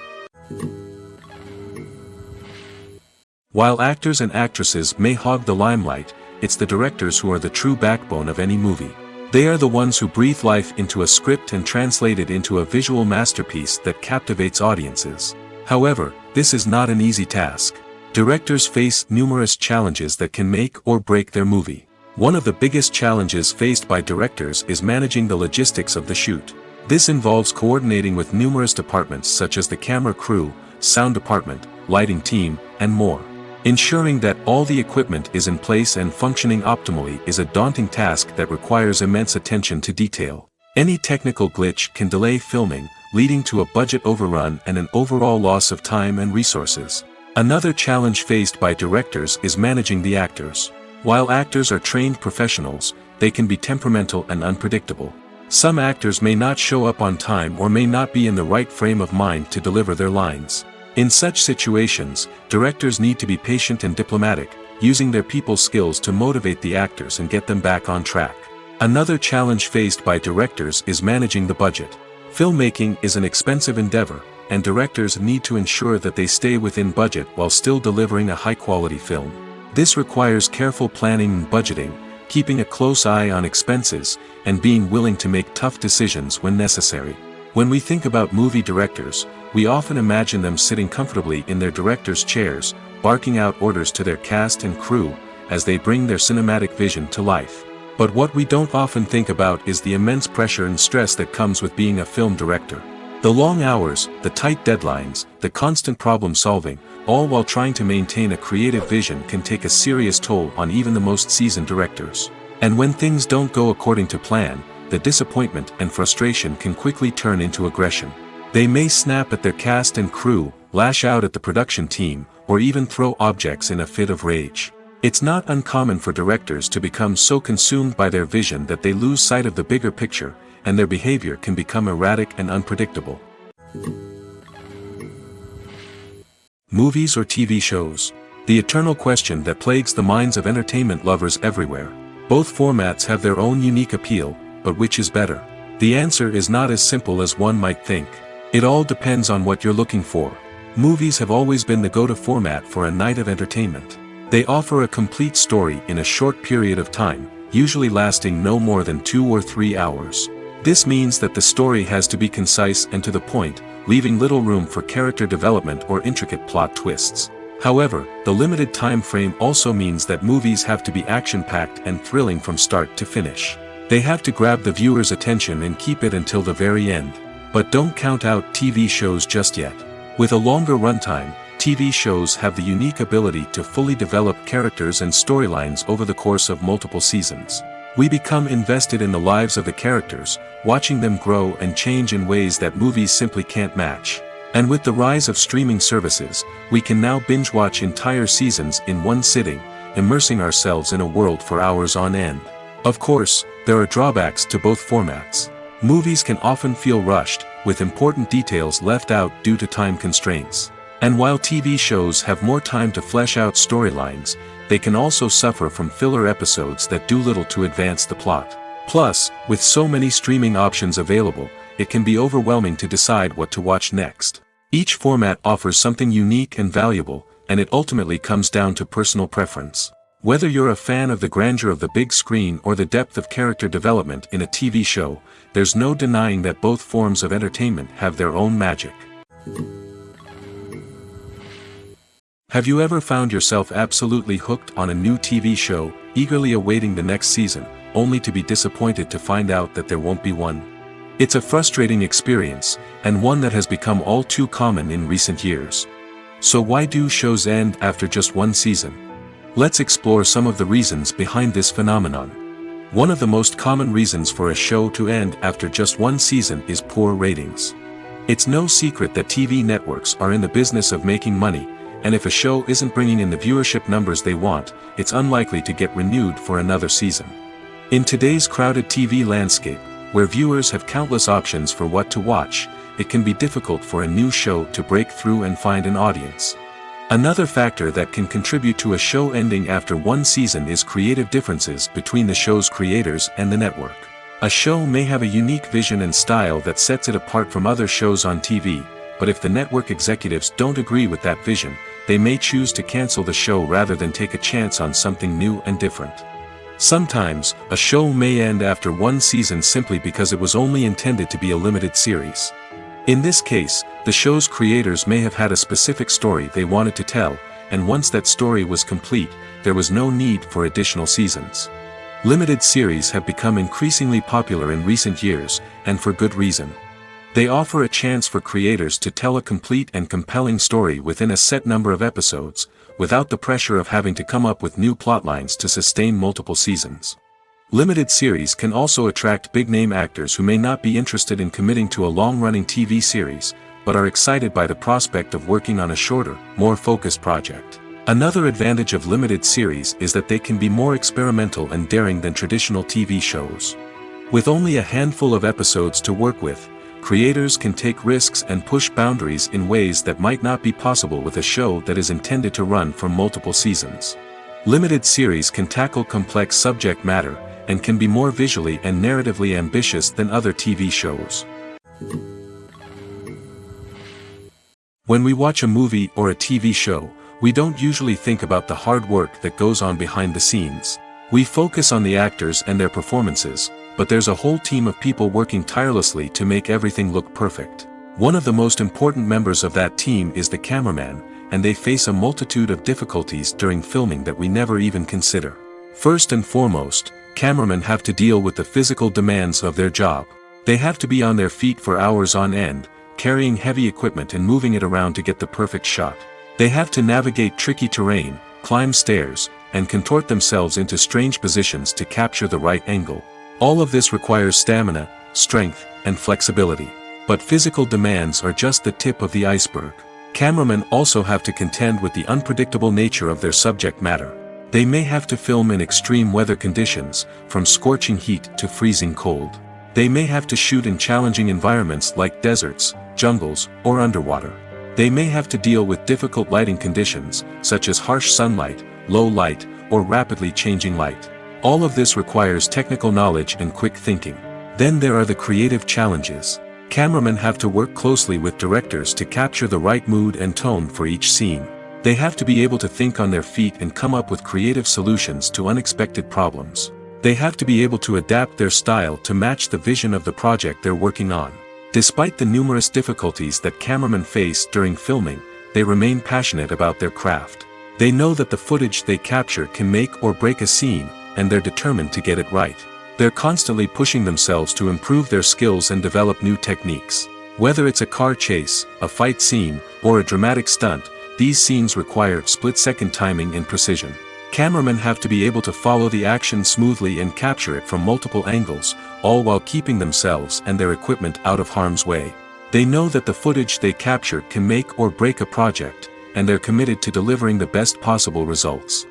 B: While actors and actresses may hog the limelight, it's the directors who are the true backbone of any movie. They are the ones who breathe life into a script and translate it into a visual masterpiece that captivates audiences. However, this is not an easy task. Directors face numerous challenges that can make or break their movie. One of the biggest challenges faced by directors is managing the logistics of the shoot. This involves coordinating with numerous departments such as the camera crew, sound department, lighting team, and more. Ensuring that all the equipment is in place and functioning optimally is a daunting task that requires immense attention to detail. Any technical glitch can delay filming, leading to a budget overrun and an overall loss of time and resources. Another challenge faced by directors is managing the actors. While actors are trained professionals, they can be temperamental and unpredictable. Some actors may not show up on time or may not be in the right frame of mind to deliver their lines. In such situations, directors need to be patient and diplomatic, using their people skills to motivate the actors and get them back on track. Another challenge faced by directors is managing the budget. Filmmaking is an expensive endeavor, and directors need to ensure that they stay within budget while still delivering a high-quality film. This requires careful planning and budgeting, keeping a close eye on expenses, and being willing to make tough decisions when necessary. When we think about movie directors, we often imagine them sitting comfortably in their director's chairs, barking out orders to their cast and crew, as they bring their cinematic vision to life. But what we don't often think about is the immense pressure and stress that comes with being a film director. The long hours, the tight deadlines, the constant problem solving, all while trying to maintain a creative vision can take a serious toll on even the most seasoned directors. And when things don't go according to plan, the disappointment and frustration can quickly turn into aggression. They may snap at their cast and crew, lash out at the production team, or even throw objects in a fit of rage. It's not uncommon for directors to become so consumed by their vision that they lose sight of the bigger picture, and their behavior can become erratic and unpredictable. Movies or TV shows? The eternal question that plagues the minds of entertainment lovers everywhere. Both formats have their own unique appeal, but which is better? The answer is not as simple as one might think. It all depends on what you're looking for. Movies have always been the go-to format for a night of entertainment. They offer a complete story in a short period of time, usually lasting no more than 2 or 3 hours. This means that the story has to be concise and to the point, leaving little room for character development or intricate plot twists. However, the limited time frame also means that movies have to be action-packed and thrilling from start to finish. They have to grab the viewer's attention and keep it until the very end. But don't count out TV shows just yet. With a longer runtime, TV shows have the unique ability to fully develop characters and storylines over the course of multiple seasons. We become invested in the lives of the characters, watching them grow and change in ways that movies simply can't match. And with the rise of streaming services, we can now binge-watch entire seasons in one sitting, immersing ourselves in a world for hours on end. Of course, there are drawbacks to both formats. Movies can often feel rushed, with important details left out due to time constraints. And while TV shows have more time to flesh out storylines, they can also suffer from filler episodes that do little to advance the plot. Plus, with so many streaming options available, it can be overwhelming to decide what to watch next. Each format offers something unique and valuable, and it ultimately comes down to personal preference. Whether you're a fan of the grandeur of the big screen or the depth of character development in a TV show, there's no denying that both forms of entertainment have their own magic. Have you ever found yourself absolutely hooked on a new TV show, eagerly awaiting the next season, only to be disappointed to find out that there won't be one? It's a frustrating experience, and one that has become all too common in recent years. So why do shows end after just one season? Let's explore some of the reasons behind this phenomenon. One of the most common reasons for a show to end after just one season is poor ratings. It's no secret that TV networks are in the business of making money, and if a show isn't bringing in the viewership numbers they want, it's unlikely to get renewed for another season. In today's crowded TV landscape, where viewers have countless options for what to watch, it can be difficult for a new show to break through and find an audience. Another factor that can contribute to a show ending after one season is creative differences between the show's creators and the network. A show may have a unique vision and style that sets it apart from other shows on TV, but if the network executives don't agree with that vision, they may choose to cancel the show rather than take a chance on something new and different. Sometimes, a show may end after one season simply because it was only intended to be a limited series. In this case, the show's creators may have had a specific story they wanted to tell, and once that story was complete, there was no need for additional seasons. Limited series have become increasingly popular in recent years, and for good reason. They offer a chance for creators to tell a complete and compelling story within a set number of episodes, without the pressure of having to come up with new plotlines to sustain multiple seasons. Limited series can also attract big-name actors who may not be interested in committing to a long-running TV series, but are excited by the prospect of working on a shorter, more focused project. Another advantage of limited series is that they can be more experimental and daring than traditional TV shows. With only a handful of episodes to work with, creators can take risks and push boundaries in ways that might not be possible with a show that is intended to run for multiple seasons. Limited series can tackle complex subject matter, and can be more visually and narratively ambitious than other TV shows. When we watch a movie or a TV show, we don't usually think about the hard work that goes on behind the scenes. We focus on the actors and their performances, but there's a whole team of people working tirelessly to make everything look perfect. One of the most important members of that team is the cameraman, and they face a multitude of difficulties during filming that we never even consider. First and foremost, cameramen have to deal with the physical demands of their job. They have to be on their feet for hours on end, carrying heavy equipment and moving it around to get the perfect shot. They have to navigate tricky terrain, climb stairs, and contort themselves into strange positions to capture the right angle. All of this requires stamina, strength, and flexibility. But physical demands are just the tip of the iceberg. Cameramen also have to contend with the unpredictable nature of their subject matter. They may have to film in extreme weather conditions, from scorching heat to freezing cold. They may have to shoot in challenging environments like deserts, jungles, or underwater. They may have to deal with difficult lighting conditions, such as harsh sunlight, low light, or rapidly changing light. All of this requires technical knowledge and quick thinking. Then there are the creative challenges. Cameramen have to work closely with directors to capture the right mood and tone for each scene. They have to be able to think on their feet and come up with creative solutions to unexpected problems. They have to be able to adapt their style to match the vision of the project they're working on. Despite the numerous difficulties that cameramen face during filming, they remain passionate about their craft. They know that the footage they capture can make or break a scene, and they're determined to get it right. They're constantly pushing themselves to improve their skills and develop new techniques. Whether it's a car chase, a fight scene, or a dramatic stunt, these scenes require split-second timing and precision. Cameramen have to be able to follow the action smoothly and capture it from multiple angles, all while keeping themselves and their equipment out of harm's way. They know that the footage they capture can make or break a project, and they're committed to delivering the best possible results.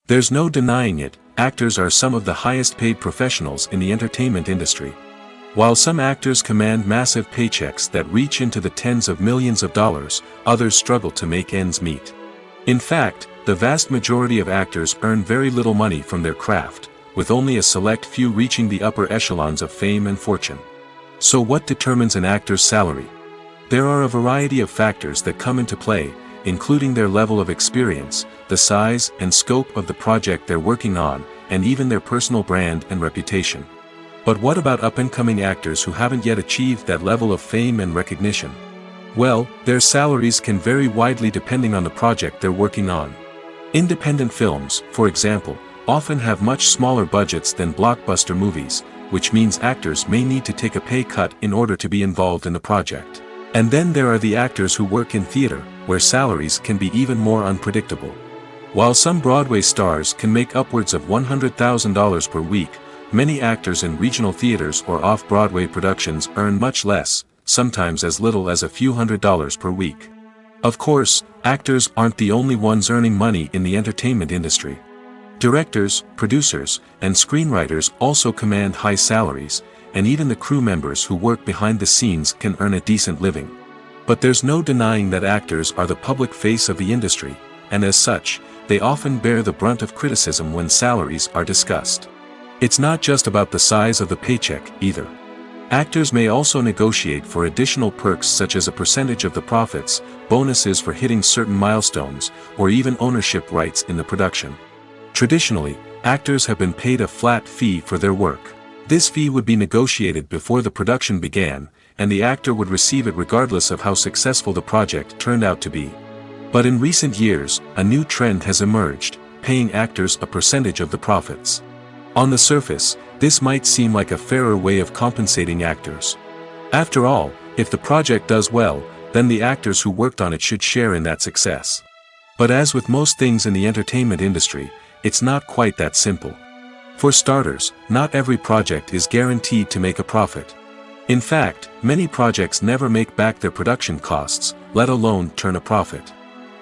B: There's no denying it, actors are some of the highest paid professionals in the entertainment industry. While some actors command massive paychecks that reach into the tens of millions of dollars, others struggle to make ends meet. In fact, the vast majority of actors earn very little money from their craft, with only a select few reaching the upper echelons of fame and fortune. So what determines an actor's salary? There are a variety of factors that come into play, including their level of experience, the size and scope of the project they're working on, and even their personal brand and reputation. But what about up-and-coming actors who haven't yet achieved that level of fame and recognition? Well, their salaries can vary widely depending on the project they're working on. Independent films, for example, often have much smaller budgets than blockbuster movies, which means actors may need to take a pay cut in order to be involved in the project. And then there are the actors who work in theater, where salaries can be even more unpredictable. While some Broadway stars can make upwards of $100,000 per week, many actors in regional theaters or off-Broadway productions earn much less, sometimes as little as a few $100s per week. Of course, actors aren't the only ones earning money in the entertainment industry. Directors, producers, and screenwriters also command high salaries, and even the crew members who work behind the scenes can earn a decent living. But there's no denying that actors are the public face of the industry, and as such, they often bear the brunt of criticism when salaries are discussed. It's not just about the size of the paycheck, either. Actors may also negotiate for additional perks such as a percentage of the profits, bonuses for hitting certain milestones, or even ownership rights in the production. Traditionally, actors have been paid a flat fee for their work. This fee would be negotiated before the production began, and the actor would receive it regardless of how successful the project turned out to be. But in recent years, a new trend has emerged, paying actors a percentage of the profits. On the surface, this might seem like a fairer way of compensating actors. After all, if the project does well, then the actors who worked on it should share in that success. But as with most things in the entertainment industry, it's not quite that simple. For starters, not every project is guaranteed to make a profit. In fact, many projects never make back their production costs, let alone turn a profit.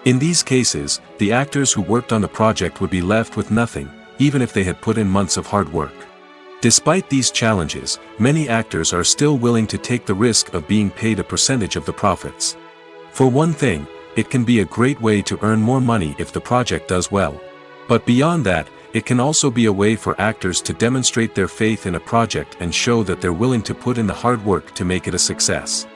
B: In these cases, the actors who worked on the project would be left with nothing, even if they had put in months of hard work. Despite these challenges, many actors are still willing to take the risk of being paid a percentage of the profits. For one thing, it can be a great way to earn more money if the project does well. But beyond that, it can also be a way for actors to demonstrate their faith in a project and show that they're willing to put in the hard work to make it a success.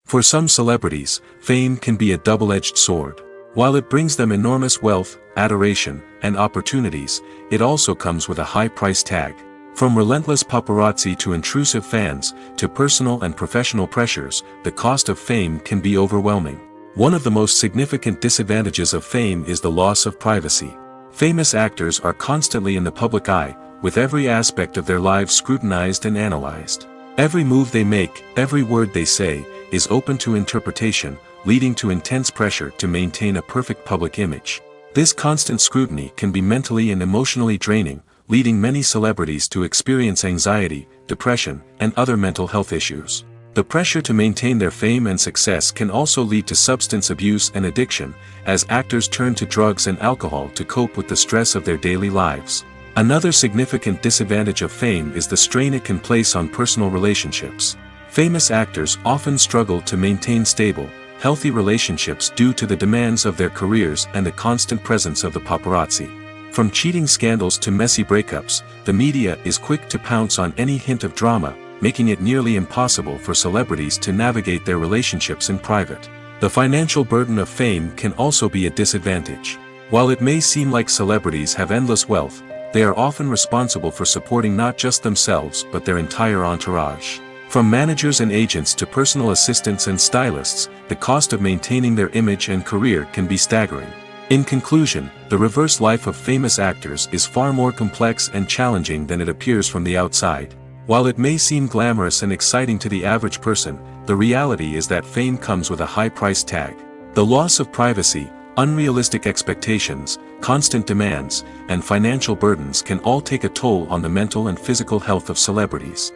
B: For some celebrities, fame can be a double-edged sword. While it brings them enormous wealth, adoration, and opportunities, it also comes with a high price tag. From relentless paparazzi to intrusive fans, to personal and professional pressures, the cost of fame can be overwhelming. One of the most significant disadvantages of fame is the loss of privacy. Famous actors are constantly in the public eye, with every aspect of their lives scrutinized and analyzed. Every move they make, every word they say, is open to interpretation, leading to intense pressure to maintain a perfect public image. This constant scrutiny can be mentally and emotionally draining, leading many celebrities to experience anxiety, depression, and other mental health issues. The pressure to maintain their fame and success can also lead to substance abuse and addiction, as actors turn to drugs and alcohol to cope with the stress of their daily lives. Another significant disadvantage of fame is the strain it can place on personal relationships. Famous actors often struggle to maintain stable, healthy relationships due to the demands of their careers and the constant presence of the paparazzi. From cheating scandals to messy breakups, the media is quick to pounce on any hint of drama, making it nearly impossible for celebrities to navigate their relationships in private. The financial burden of fame can also be a disadvantage. While it may seem like celebrities have endless wealth, they are often responsible for supporting not just themselves but their entire entourage. From managers and agents to personal assistants and stylists, the cost of maintaining their image and career can be staggering. In conclusion, the reverse life of famous actors is far more complex and challenging than it appears from the outside. While it may seem glamorous and exciting to the average person, the reality is that fame comes with a high price tag. The loss of privacy, unrealistic expectations, constant demands, and financial burdens can all take a toll on the mental and physical health of celebrities.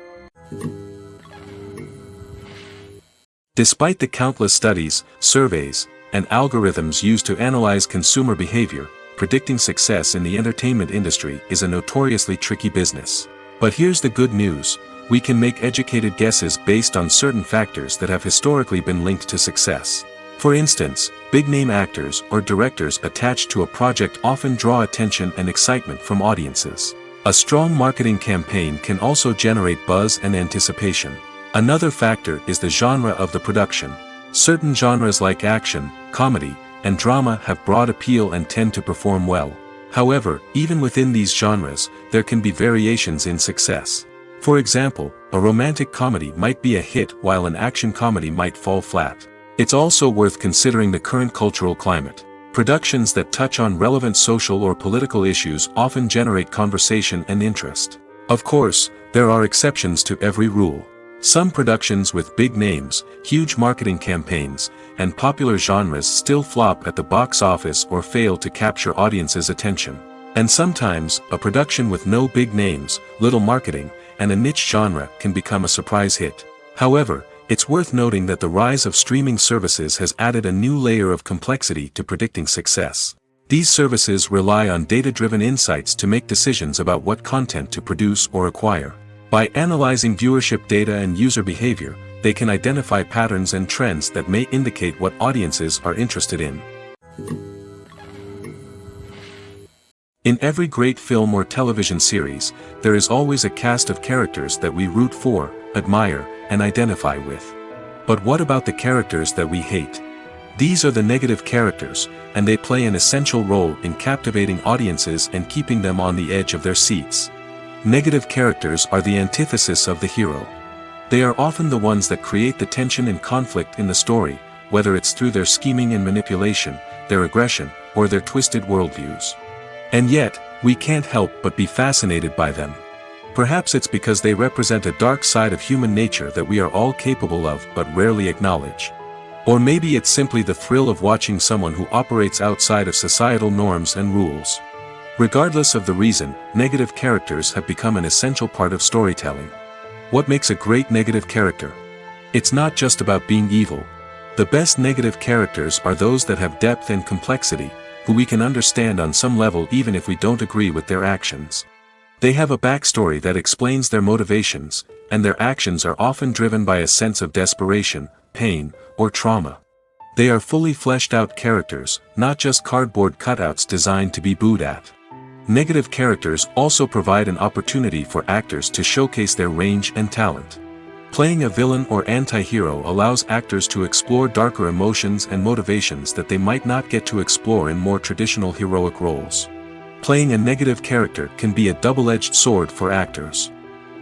B: Despite the countless studies, surveys, and algorithms used to analyze consumer behavior, predicting success in the entertainment industry is a notoriously tricky business. But here's the good news: we can make educated guesses based on certain factors that have historically been linked to success. For instance, big-name actors or directors attached to a project often draw attention and excitement from audiences. A strong marketing campaign can also generate buzz and anticipation. Another factor is the genre of the production. Certain genres like action, comedy, and drama have broad appeal and tend to perform well. However, even within these genres, there can be variations in success. For example, a romantic comedy might be a hit while an action comedy might fall flat. It's also worth considering the current cultural climate. Productions that touch on relevant social or political issues often generate conversation and interest. Of course, there are exceptions to every rule. Some productions with big names, huge marketing campaigns, and popular genres still flop at the box office or fail to capture audiences' attention. And sometimes, a production with no big names, little marketing, and a niche genre can become a surprise hit. However, it's worth noting that the rise of streaming services has added a new layer of complexity to predicting success. These services rely on data-driven insights to make decisions about what content to produce or acquire. By analyzing viewership data and user behavior, they can identify patterns and trends that may indicate what audiences are interested in. In every great film or television series, there is always a cast of characters that we root for, admire, and identify with. But what about the characters that we hate? These are the negative characters, and they play an essential role in captivating audiences and keeping them on the edge of their seats. Negative characters are the antithesis of the hero. They are often the ones that create the tension and conflict in the story, whether it's through their scheming and manipulation, their aggression, or their twisted worldviews. And yet, we can't help but be fascinated by them. Perhaps it's because they represent a dark side of human nature that we are all capable of but rarely acknowledge. Or maybe it's simply the thrill of watching someone who operates outside of societal norms and rules. Regardless of the reason, negative characters have become an essential part of storytelling. What makes a great negative character? It's not just about being evil. The best negative characters are those that have depth and complexity, who we can understand on some level even if we don't agree with their actions. They have a backstory that explains their motivations, and their actions are often driven by a sense of desperation, pain, or trauma. They are fully fleshed out characters, not just cardboard cutouts designed to be booed at. Negative characters also provide an opportunity for actors to showcase their range and talent. Playing a villain or anti-hero allows actors to explore darker emotions and motivations that they might not get to explore in more traditional heroic roles. Playing a negative character can be a double-edged sword for actors.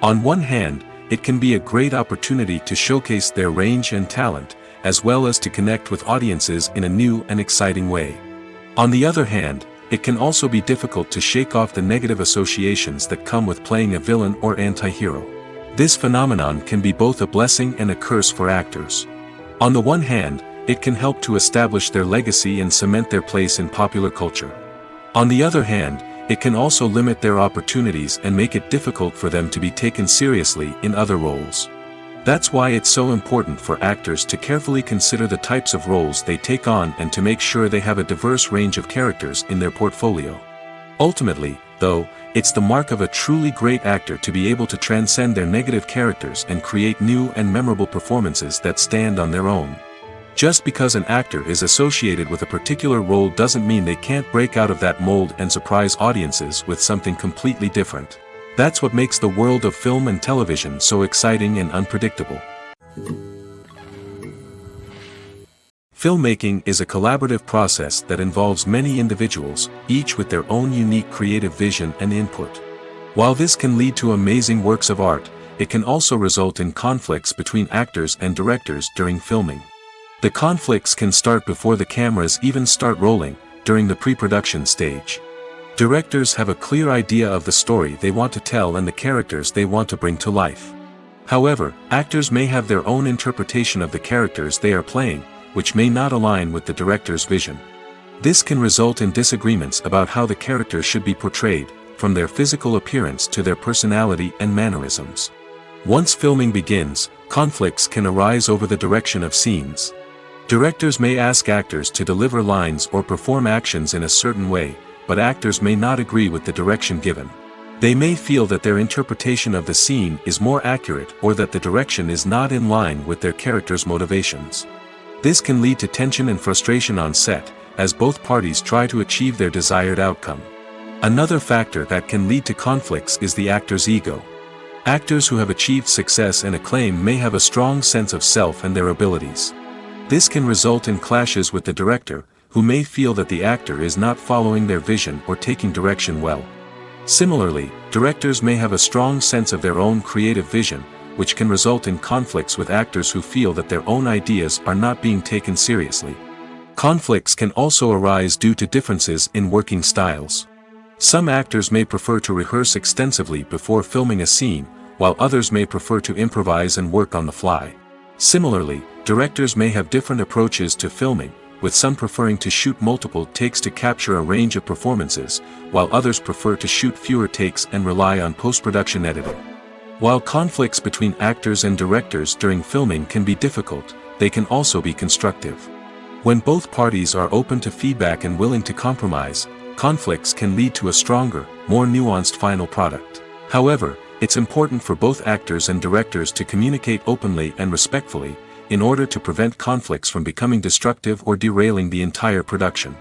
B: On one hand, it can be a great opportunity to showcase their range and talent, as well as to connect with audiences in a new and exciting way. On the other hand, it can also be difficult to shake off the negative associations that come with playing a villain or anti-hero. This phenomenon can be both a blessing and a curse for actors. On the one hand, it can help to establish their legacy and cement their place in popular culture. On the other hand, it can also limit their opportunities and make it difficult for them to be taken seriously in other roles. That's why it's so important for actors to carefully consider the types of roles they take on and to make sure they have a diverse range of characters in their portfolio. Ultimately, though, it's the mark of a truly great actor to be able to transcend their negative characters and create new and memorable performances that stand on their own. Just because an actor is associated with a particular role doesn't mean they can't break out of that mold and surprise audiences with something completely different. That's what makes the world of film and television so exciting and unpredictable. Filmmaking is a collaborative process that involves many individuals, each with their own unique creative vision and input. While this can lead to amazing works of art, it can also result in conflicts between actors and directors during filming. The conflicts can start before the cameras even start rolling, during the pre-production stage. Directors have a clear idea of the story they want to tell and the characters they want to bring to life. However, actors may have their own interpretation of the characters they are playing, which may not align with the director's vision. This can result in disagreements about how the characters should be portrayed, from their physical appearance to their personality and mannerisms. Once filming begins, conflicts can arise over the direction of scenes. Directors may ask actors to deliver lines or perform actions in a certain way, but actors may not agree with the direction given. They may feel that their interpretation of the scene is more accurate or that the direction is not in line with their character's motivations. This can lead to tension and frustration on set, as both parties try to achieve their desired outcome. Another factor that can lead to conflicts is the actor's ego. Actors who have achieved success and acclaim may have a strong sense of self and their abilities. This can result in clashes with the director, who may feel that the actor is not following their vision or taking direction well. Similarly, directors may have a strong sense of their own creative vision, which can result in conflicts with actors who feel that their own ideas are not being taken seriously. Conflicts can also arise due to differences in working styles. Some actors may prefer to rehearse extensively before filming a scene, while others may prefer to improvise and work on the fly. Similarly, directors may have different approaches to filming, with some preferring to shoot multiple takes to capture a range of performances, while others prefer to shoot fewer takes and rely on post-production editing. While conflicts between actors and directors during filming can be difficult, they can also be constructive. When both parties are open to feedback and willing to compromise, conflicts can lead to a stronger, more nuanced final product. However, it's important for both actors and directors to communicate openly and respectfully, in order to prevent conflicts from becoming destructive or derailing the entire production.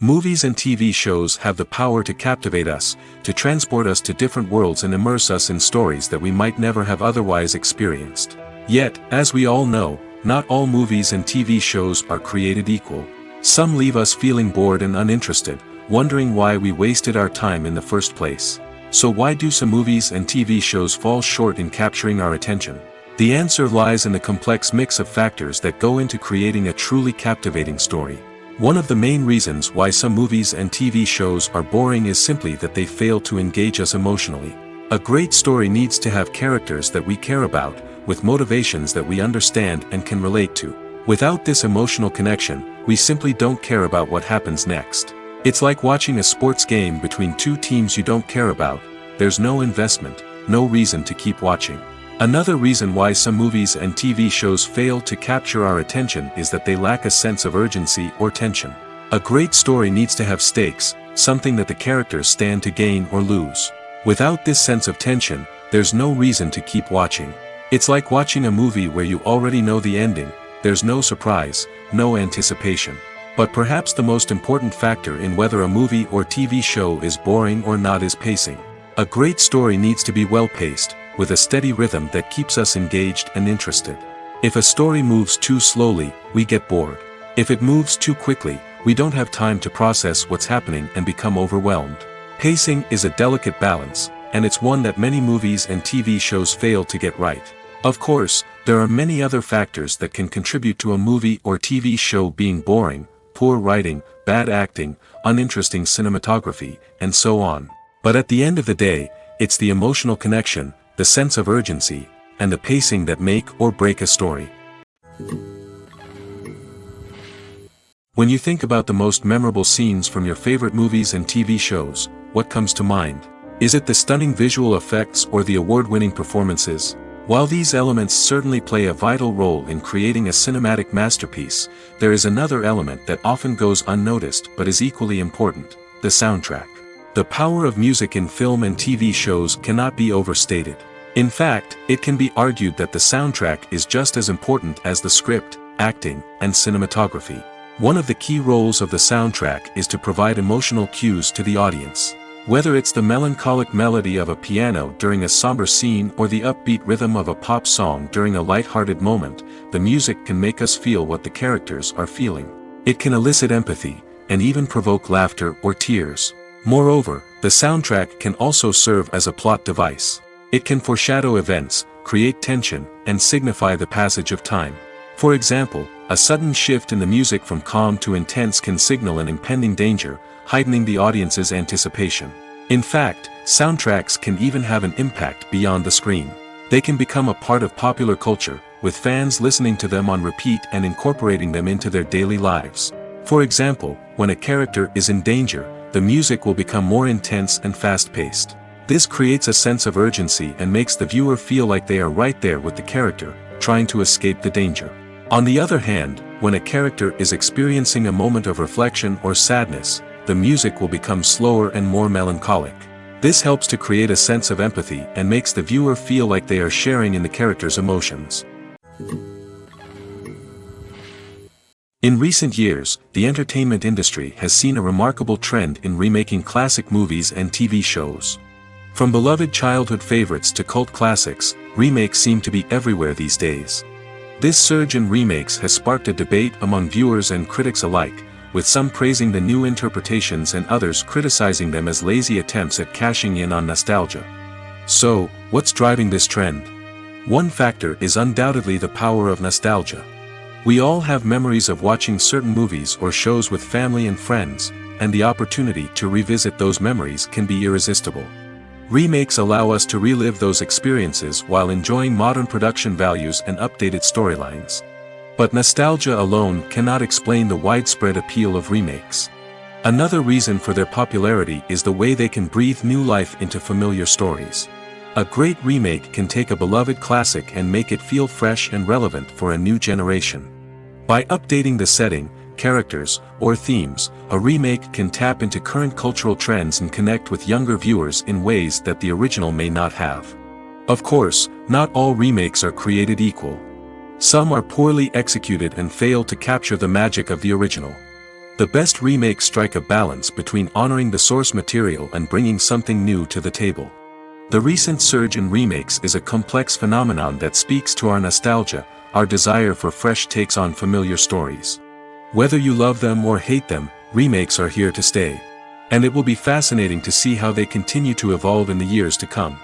B: Movies and TV shows have the power to captivate us, to transport us to different worlds and immerse us in stories that we might never have otherwise experienced. Yet, as we all know, not all movies and TV shows are created equal. Some leave us feeling bored and uninterested, wondering why we wasted our time in the first place. So why do some movies and TV shows fall short in capturing our attention? The answer lies in the complex mix of factors that go into creating a truly captivating story. One of the main reasons why some movies and TV shows are boring is simply that they fail to engage us emotionally. A great story needs to have characters that we care about, with motivations that we understand and can relate to. Without this emotional connection, we simply don't care about what happens next. It's like watching a sports game between two teams you don't care about. There's no investment, no reason to keep watching. Another reason why some movies and TV shows fail to capture our attention is that they lack a sense of urgency or tension. A great story needs to have stakes, something that the characters stand to gain or lose. Without this sense of tension, there's no reason to keep watching. It's like watching a movie where you already know the ending, there's no surprise, no anticipation. But perhaps the most important factor in whether a movie or TV show is boring or not is pacing. A great story needs to be well-paced, with a steady rhythm that keeps us engaged and interested. If a story moves too slowly, we get bored. If it moves too quickly, we don't have time to process what's happening and become overwhelmed. Pacing is a delicate balance, and it's one that many movies and TV shows fail to get right. Of course, there are many other factors that can contribute to a movie or TV show being boring: poor writing, bad acting, uninteresting cinematography, and so on. But at the end of the day, it's the emotional connection, the sense of urgency, and the pacing that make or break a story. When you think about the most memorable scenes from your favorite movies and TV shows, what comes to mind? Is it the stunning visual effects or the award-winning performances? While these elements certainly play a vital role in creating a cinematic masterpiece, there is another element that often goes unnoticed but is equally important: the soundtrack. The power of music in film and TV shows cannot be overstated. In fact, it can be argued that the soundtrack is just as important as the script, acting, and cinematography. One of the key roles of the soundtrack is to provide emotional cues to the audience. Whether it's the melancholic melody of a piano during a somber scene or the upbeat rhythm of a pop song during a light-hearted moment, the music can make us feel what the characters are feeling. It can elicit empathy, and even provoke laughter or tears. Moreover, the soundtrack can also serve as a plot device. It can foreshadow events, create tension, and signify the passage of time. For example, a sudden shift in the music from calm to intense can signal an impending danger, heightening the audience's anticipation. In fact, soundtracks can even have an impact beyond the screen. They can become a part of popular culture, with fans listening to them on repeat and incorporating them into their daily lives. For example, when a character is in danger, the music will become more intense and fast-paced. This creates a sense of urgency and makes the viewer feel like they are right there with the character, trying to escape the danger. On the other hand, when a character is experiencing a moment of reflection or sadness, the music will become slower and more melancholic. This helps to create a sense of empathy and makes the viewer feel like they are sharing in the character's emotions. In recent years, the entertainment industry has seen a remarkable trend in remaking classic movies and TV shows. From beloved childhood favorites to cult classics, remakes seem to be everywhere these days. This surge in remakes has sparked a debate among viewers and critics alike, with some praising the new interpretations and others criticizing them as lazy attempts at cashing in on nostalgia. So, what's driving this trend? One factor is undoubtedly the power of nostalgia. We all have memories of watching certain movies or shows with family and friends, and the opportunity to revisit those memories can be irresistible. Remakes allow us to relive those experiences while enjoying modern production values and updated storylines. But nostalgia alone cannot explain the widespread appeal of remakes. Another reason for their popularity is the way they can breathe new life into familiar stories. A great remake can take a beloved classic and make it feel fresh and relevant for a new generation. By updating the setting, characters, or themes, a remake can tap into current cultural trends and connect with younger viewers in ways that the original may not have. Of course, not all remakes are created equal. Some are poorly executed and fail to capture the magic of the original. The best remakes strike a balance between honoring the source material and bringing something new to the table. The recent surge in remakes is a complex phenomenon that speaks to our nostalgia, our desire for fresh takes on familiar stories. Whether you love them or hate them, remakes are here to stay. And it will be fascinating to see how they continue to evolve in the years to come.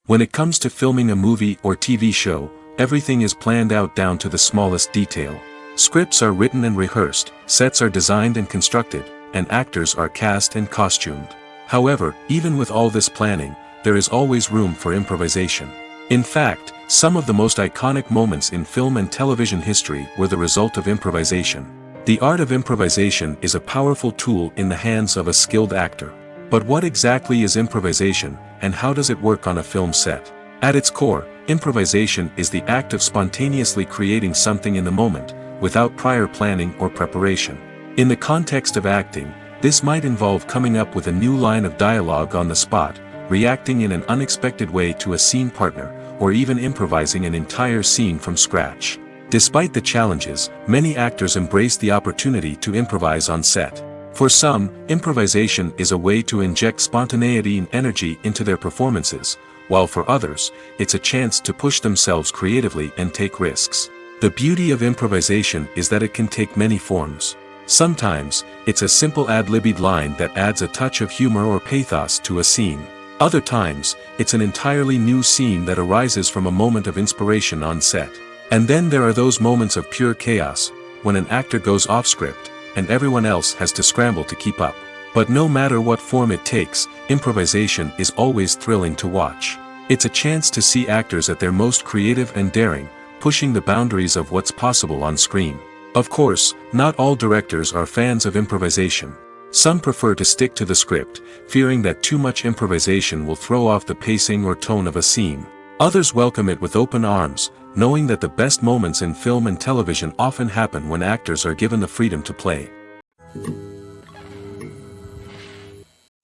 B: When it comes to filming a movie or TV show, everything is planned out down to the smallest detail. Scripts are written and rehearsed, sets are designed and constructed, and actors are cast and costumed. However, even with all this planning, there is always room for improvisation. In fact, some of the most iconic moments in film and television history were the result of improvisation. The art of improvisation is a powerful tool in the hands of a skilled actor. But what exactly is improvisation, and how does it work on a film set? At its core, improvisation is the act of spontaneously creating something in the moment, without prior planning or preparation. In the context of acting, this might involve coming up with a new line of dialogue on the spot, reacting in an unexpected way to a scene partner, or even improvising an entire scene from scratch. Despite the challenges, many actors embrace the opportunity to improvise on set. For some, improvisation is a way to inject spontaneity and energy into their performances, while for others, it's a chance to push themselves creatively and take risks. The beauty of improvisation is that it can take many forms. Sometimes, it's a simple ad-libbed line that adds a touch of humor or pathos to a scene. Other times, it's an entirely new scene that arises from a moment of inspiration on set. And then there are those moments of pure chaos, when an actor goes off script, and everyone else has to scramble to keep up. But no matter what form it takes, improvisation is always thrilling to watch. It's a chance to see actors at their most creative and daring, pushing the boundaries of what's possible on screen. Of course, not all directors are fans of improvisation. Some prefer to stick to the script, fearing that too much improvisation will throw off the pacing or tone of a scene. Others welcome it with open arms, knowing that the best moments in film and television often happen when actors are given the freedom to play.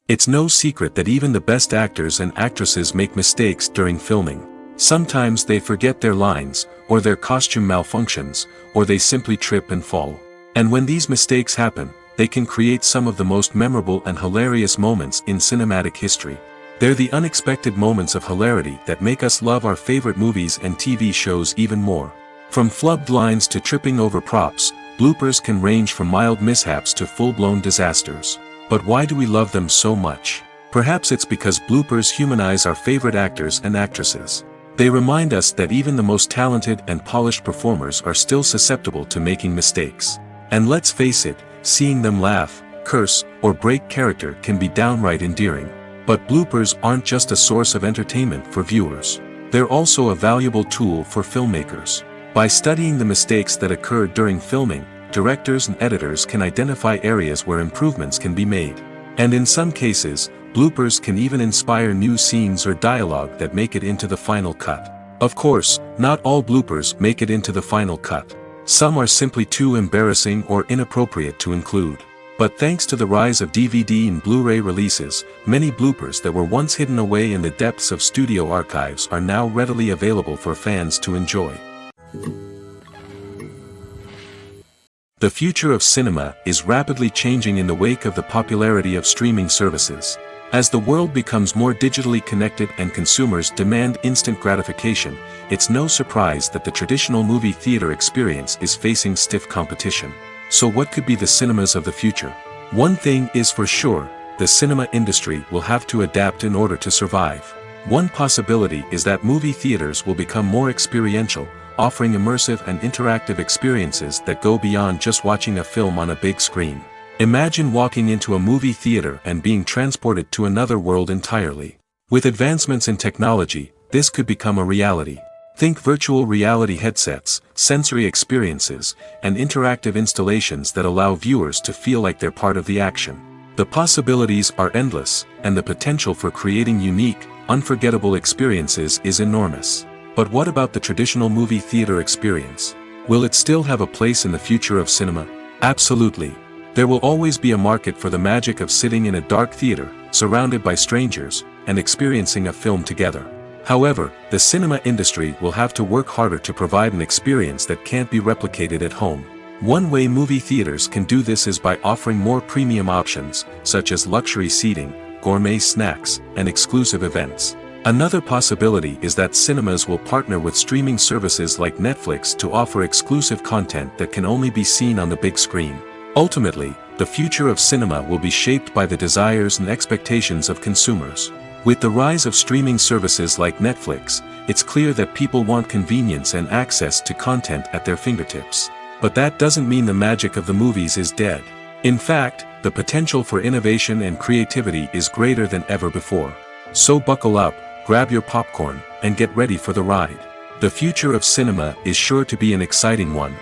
B: It's no secret that even the best actors and actresses make mistakes during filming. Sometimes they forget their lines, or their costume malfunctions, or they simply trip and fall. And when these mistakes happen, they can create some of the most memorable and hilarious moments in cinematic history. They're the unexpected moments of hilarity that make us love our favorite movies and TV shows even more. From flubbed lines to tripping over props, bloopers can range from mild mishaps to full-blown disasters. But why do we love them so much? Perhaps it's because bloopers humanize our favorite actors and actresses. They remind us that even the most talented and polished performers are still susceptible to making mistakes. And let's face it, seeing them laugh, curse, or break character can be downright endearing. But bloopers aren't just a source of entertainment for viewers. They're also a valuable tool for filmmakers. By studying the mistakes that occurred during filming, directors and editors can identify areas where improvements can be made. And in some cases, bloopers can even inspire new scenes or dialogue that make it into the final cut. Of course, not all bloopers make it into the final cut. Some are simply too embarrassing or inappropriate to include. But thanks to the rise of DVD and Blu-ray releases, many bloopers that were once hidden away in the depths of studio archives are now readily available for fans to enjoy. The future of cinema is rapidly changing in the wake of the popularity of streaming services. As the world becomes more digitally connected and consumers demand instant gratification, it's no surprise that the traditional movie theater experience is facing stiff competition. So what could be the cinemas of the future? One thing is for sure, the cinema industry will have to adapt in order to survive. One possibility is that movie theaters will become more experiential, offering immersive and interactive experiences that go beyond just watching a film on a big screen. Imagine walking into a movie theater and being transported to another world entirely. With advancements in technology, this could become a reality. Think virtual reality headsets, sensory experiences, and interactive installations that allow viewers to feel like they're part of the action. The possibilities are endless, and the potential for creating unique, unforgettable experiences is enormous. But what about the traditional movie theater experience? Will it still have a place in the future of cinema? Absolutely. There will always be a market for the magic of sitting in a dark theater, surrounded by strangers, and experiencing a film together. However, the cinema industry will have to work harder to provide an experience that can't be replicated at home. One way movie theaters can do this is by offering more premium options, such as luxury seating, gourmet snacks, and exclusive events. Another possibility is that cinemas will partner with streaming services like Netflix to offer exclusive content that can only be seen on the big screen. Ultimately, the future of cinema will be shaped by the desires and expectations of consumers. With the rise of streaming services like Netflix, it's clear that people want convenience and access to content at their fingertips. But that doesn't mean the magic of the movies is dead. In fact, the potential for innovation and creativity is greater than ever before. So buckle up, grab your popcorn, and get ready for the ride. The future of cinema is sure to be an exciting one.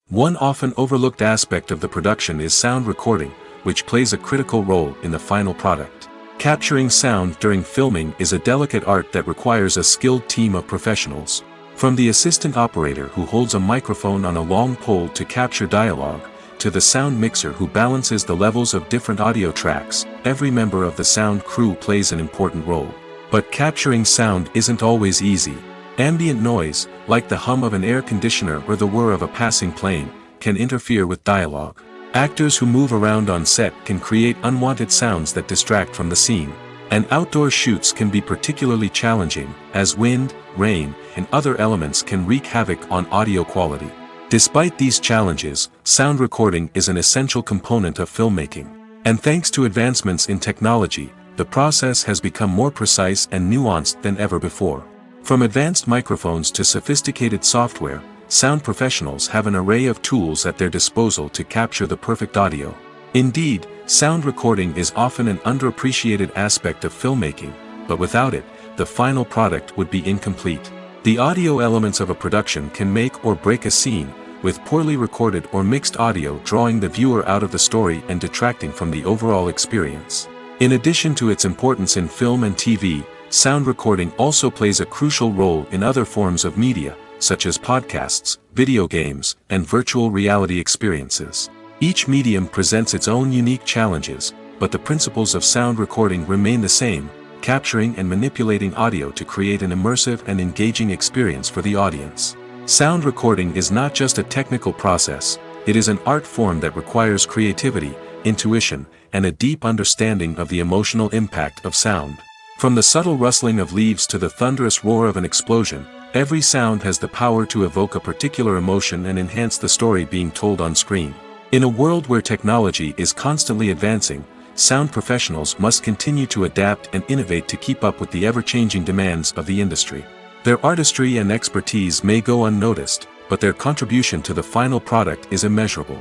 B: One often overlooked aspect of the production is sound recording, which plays a critical role in the final product. Capturing sound during filming is a delicate art that requires a skilled team of professionals. From the assistant operator who holds a microphone on a long pole to capture dialogue, to the sound mixer who balances the levels of different audio tracks, every member of the sound crew plays an important role. But capturing sound isn't always easy. Ambient noise, like the hum of an air conditioner or the whir of a passing plane, can interfere with dialogue. Actors who move around on set can create unwanted sounds that distract from the scene. And outdoor shoots can be particularly challenging, as wind, rain, and other elements can wreak havoc on audio quality. Despite these challenges, sound recording is an essential component of filmmaking. And thanks to advancements in technology, the process has become more precise and nuanced than ever before. From advanced microphones to sophisticated software, sound professionals have an array of tools at their disposal to capture the perfect audio. Indeed, sound recording is often an underappreciated aspect of filmmaking, but without it, the final product would be incomplete. The audio elements of a production can make or break a scene, with poorly recorded or mixed audio drawing the viewer out of the story and detracting from the overall experience. In addition to its importance in film and TV, sound recording also plays a crucial role in other forms of media, such as podcasts, video games, and virtual reality experiences. Each medium presents its own unique challenges, but the principles of sound recording remain the same: capturing and manipulating audio to create an immersive and engaging experience for the audience. Sound recording is not just a technical process, it is an art form that requires creativity, intuition, and a deep understanding of the emotional impact of sound. From the subtle rustling of leaves to the thunderous roar of an explosion, every sound has the power to evoke a particular emotion and enhance the story being told on screen. In a world where technology is constantly advancing, sound professionals must continue to adapt and innovate to keep up with the ever-changing demands of the industry. Their artistry and expertise may go unnoticed, but their contribution to the final product is immeasurable.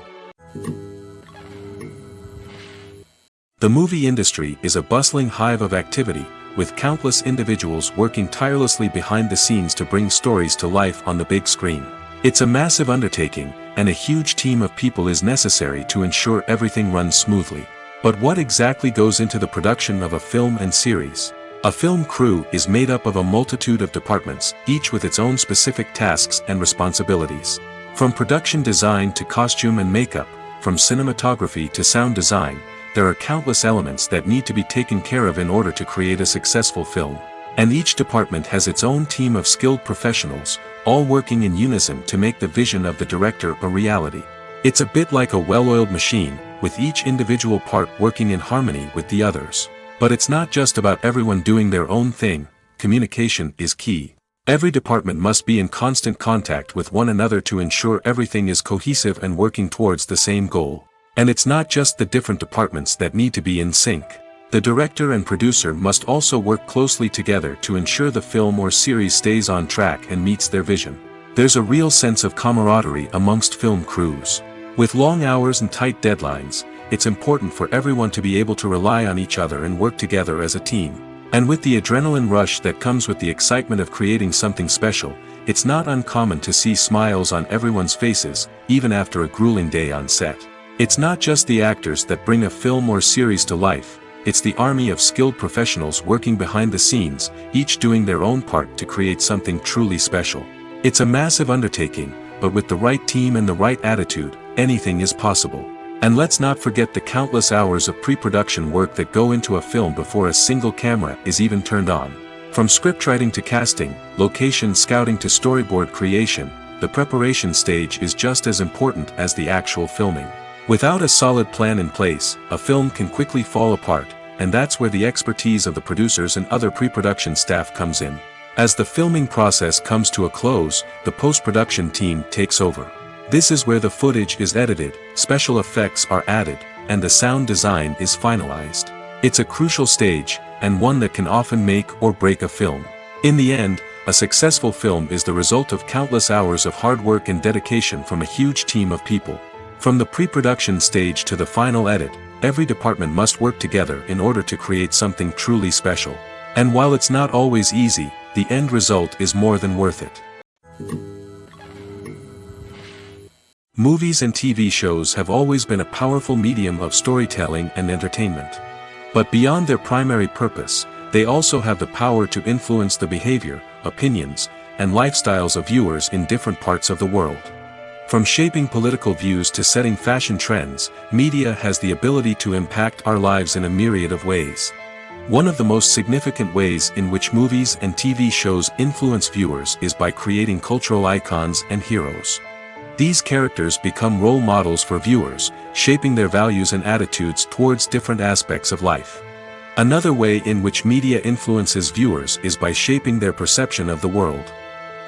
B: The movie industry is a bustling hive of activity, with countless individuals working tirelessly behind the scenes to bring stories to life on the big screen. It's a massive undertaking, and a huge team of people is necessary to ensure everything runs smoothly. But what exactly goes into the production of a film and series? A film crew is made up of a multitude of departments, each with its own specific tasks and responsibilities. From production design to costume and makeup, from cinematography to sound design, there are countless elements that need to be taken care of in order to create a successful film. And each department has its own team of skilled professionals, all working in unison to make the vision of the director a reality. It's a bit like a well-oiled machine, with each individual part working in harmony with the others. But it's not just about everyone doing their own thing, communication is key. Every department must be in constant contact with one another to ensure everything is cohesive and working towards the same goal. And it's not just the different departments that need to be in sync. The director and producer must also work closely together to ensure the film or series stays on track and meets their vision. There's a real sense of camaraderie amongst film crews. With long hours and tight deadlines, it's important for everyone to be able to rely on each other and work together as a team. And with the adrenaline rush that comes with the excitement of creating something special, it's not uncommon to see smiles on everyone's faces, even after a grueling day on set. It's not just the actors that bring a film or series to life, it's the army of skilled professionals working behind the scenes, each doing their own part to create something truly special. It's a massive undertaking, but with the right team and the right attitude, anything is possible. And let's not forget the countless hours of pre-production work that go into a film before a single camera is even turned on. From scriptwriting to casting, location scouting to storyboard creation, the preparation stage is just as important as the actual filming. Without a solid plan in place, a film can quickly fall apart, and that's where the expertise of the producers and other pre-production staff comes in. As the filming process comes to a close, the post-production team takes over. This is where the footage is edited, special effects are added, and the sound design is finalized. It's a crucial stage, and one that can often make or break a film. In the end, a successful film is the result of countless hours of hard work and dedication from a huge team of people. From the pre-production stage to the final edit, every department must work together in order to create something truly special. And while it's not always easy, the end result is more than worth it. Movies and TV shows have always been a powerful medium of storytelling and entertainment. But beyond their primary purpose, they also have the power to influence the behavior, opinions, and lifestyles of viewers in different parts of the world. From shaping political views to setting fashion trends, media has the ability to impact our lives in a myriad of ways. One of the most significant ways in which movies and TV shows influence viewers is by creating cultural icons and heroes. These characters become role models for viewers, shaping their values and attitudes towards different aspects of life. Another way in which media influences viewers is by shaping their perception of the world.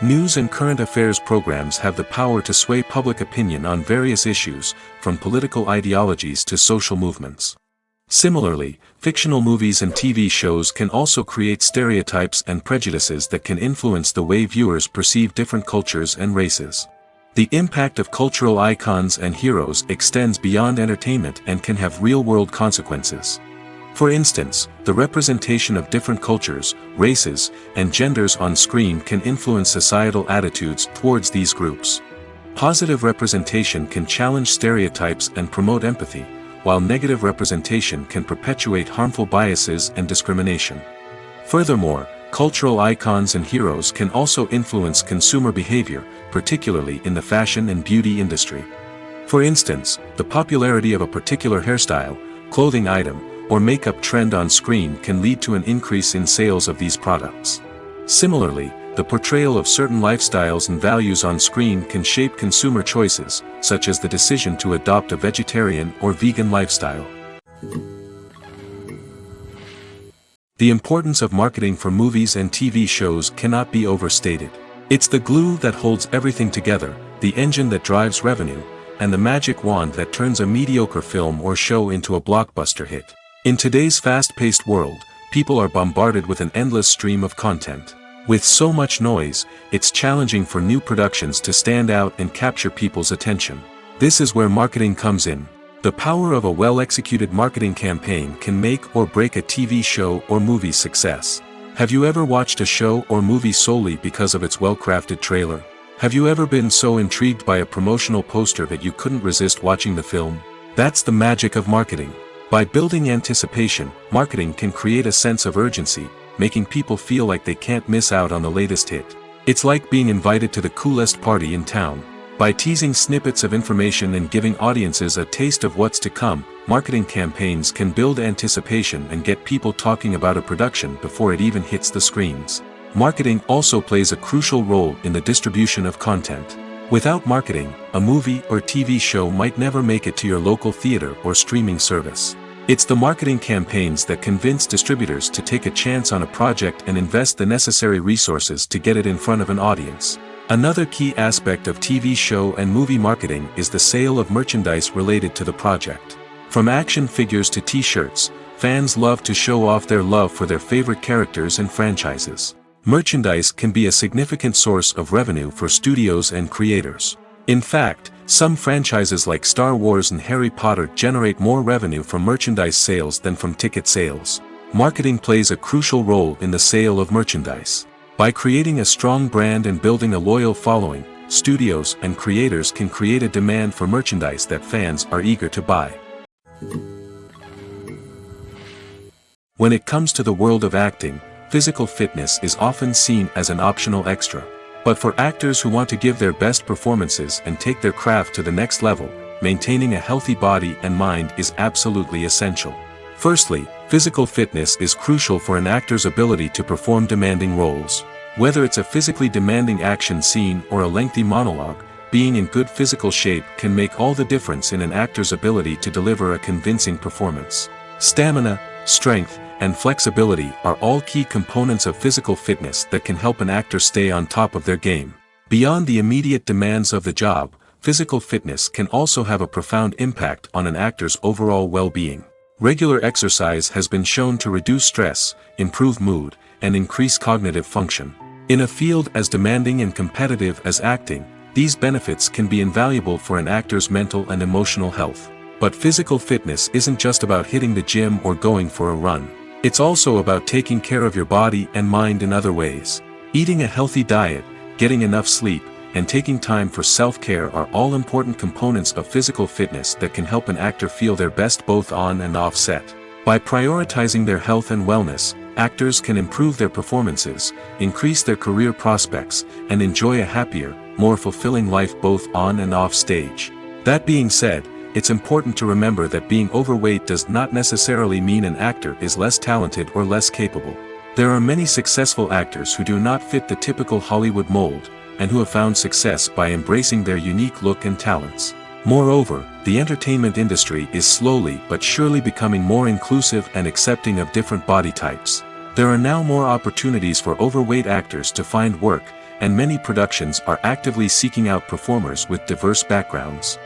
B: News and current affairs programs have the power to sway public opinion on various issues, from political ideologies to social movements. Similarly, fictional movies and TV shows can also create stereotypes and prejudices that can influence the way viewers perceive different cultures and races. The impact of cultural icons and heroes extends beyond entertainment and can have real-world consequences. For instance, the representation of different cultures, races, and genders on screen can influence societal attitudes towards these groups. Positive representation can challenge stereotypes and promote empathy, while negative representation can perpetuate harmful biases and discrimination. Furthermore, cultural icons and heroes can also influence consumer behavior, particularly in the fashion and beauty industry. For instance, the popularity of a particular hairstyle, clothing item, or makeup trend on screen can lead to an increase in sales of these products. Similarly, the portrayal of certain lifestyles and values on screen can shape consumer choices, such as the decision to adopt a vegetarian or vegan lifestyle. The importance of marketing for movies and TV shows cannot be overstated. It's the glue that holds everything together, the engine that drives revenue, and the magic wand that turns a mediocre film or show into a blockbuster hit. In today's fast-paced world, people are bombarded with an endless stream of content. With so much noise, it's challenging for new productions to stand out and capture people's attention. This is where marketing comes in. The power of a well-executed marketing campaign can make or break a TV show or movie's success. Have you ever watched a show or movie solely because of its well-crafted trailer? Have you ever been so intrigued by a promotional poster that you couldn't resist watching the film? That's the magic of marketing. By building anticipation, marketing can create a sense of urgency, making people feel like they can't miss out on the latest hit. It's like being invited to the coolest party in town. By teasing snippets of information and giving audiences a taste of what's to come, marketing campaigns can build anticipation and get people talking about a production before it even hits the screens. Marketing also plays a crucial role in the distribution of content. Without marketing, a movie or TV show might never make it to your local theater or streaming service. It's the marketing campaigns that convince distributors to take a chance on a project and invest the necessary resources to get it in front of an audience. Another key aspect of TV show and movie marketing is the sale of merchandise related to the project. From action figures to t-shirts, fans love to show off their love for their favorite characters and franchises. Merchandise can be a significant source of revenue for studios and creators. In fact, some franchises like Star Wars and Harry Potter generate more revenue from merchandise sales than from ticket sales. Marketing plays a crucial role in the sale of merchandise. By creating a strong brand and building a loyal following, studios and creators can create a demand for merchandise that fans are eager to buy. When it comes to the world of acting, physical fitness is often seen as an optional extra. But for actors who want to give their best performances and take their craft to the next level, maintaining a healthy body and mind is absolutely essential. Firstly, physical fitness is crucial for an actor's ability to perform demanding roles. Whether it's a physically demanding action scene or a lengthy monologue, being in good physical shape can make all the difference in an actor's ability to deliver a convincing performance. Stamina, strength, and flexibility are all key components of physical fitness that can help an actor stay on top of their game. Beyond the immediate demands of the job, physical fitness can also have a profound impact on an actor's overall well-being. Regular exercise has been shown to reduce stress, improve mood, and increase cognitive function. In a field as demanding and competitive as acting, these benefits can be invaluable for an actor's mental and emotional health. But physical fitness isn't just about hitting the gym or going for a run. It's also about taking care of your body and mind in other ways. Eating a healthy diet, getting enough sleep, and taking time for self-care are all important components of physical fitness that can help an actor feel their best both on and off set. By prioritizing their health and wellness, actors can improve their performances, increase their career prospects, and enjoy a happier, more fulfilling life both on and off stage. That being said, it's important to remember that being overweight does not necessarily mean an actor is less talented or less capable. There are many successful actors who do not fit the typical Hollywood mold, and who have found success by embracing their unique look and talents. Moreover, the entertainment industry is slowly but surely becoming more inclusive and accepting of different body types. There are now more opportunities for overweight actors to find work, and many productions are actively seeking out performers with diverse backgrounds.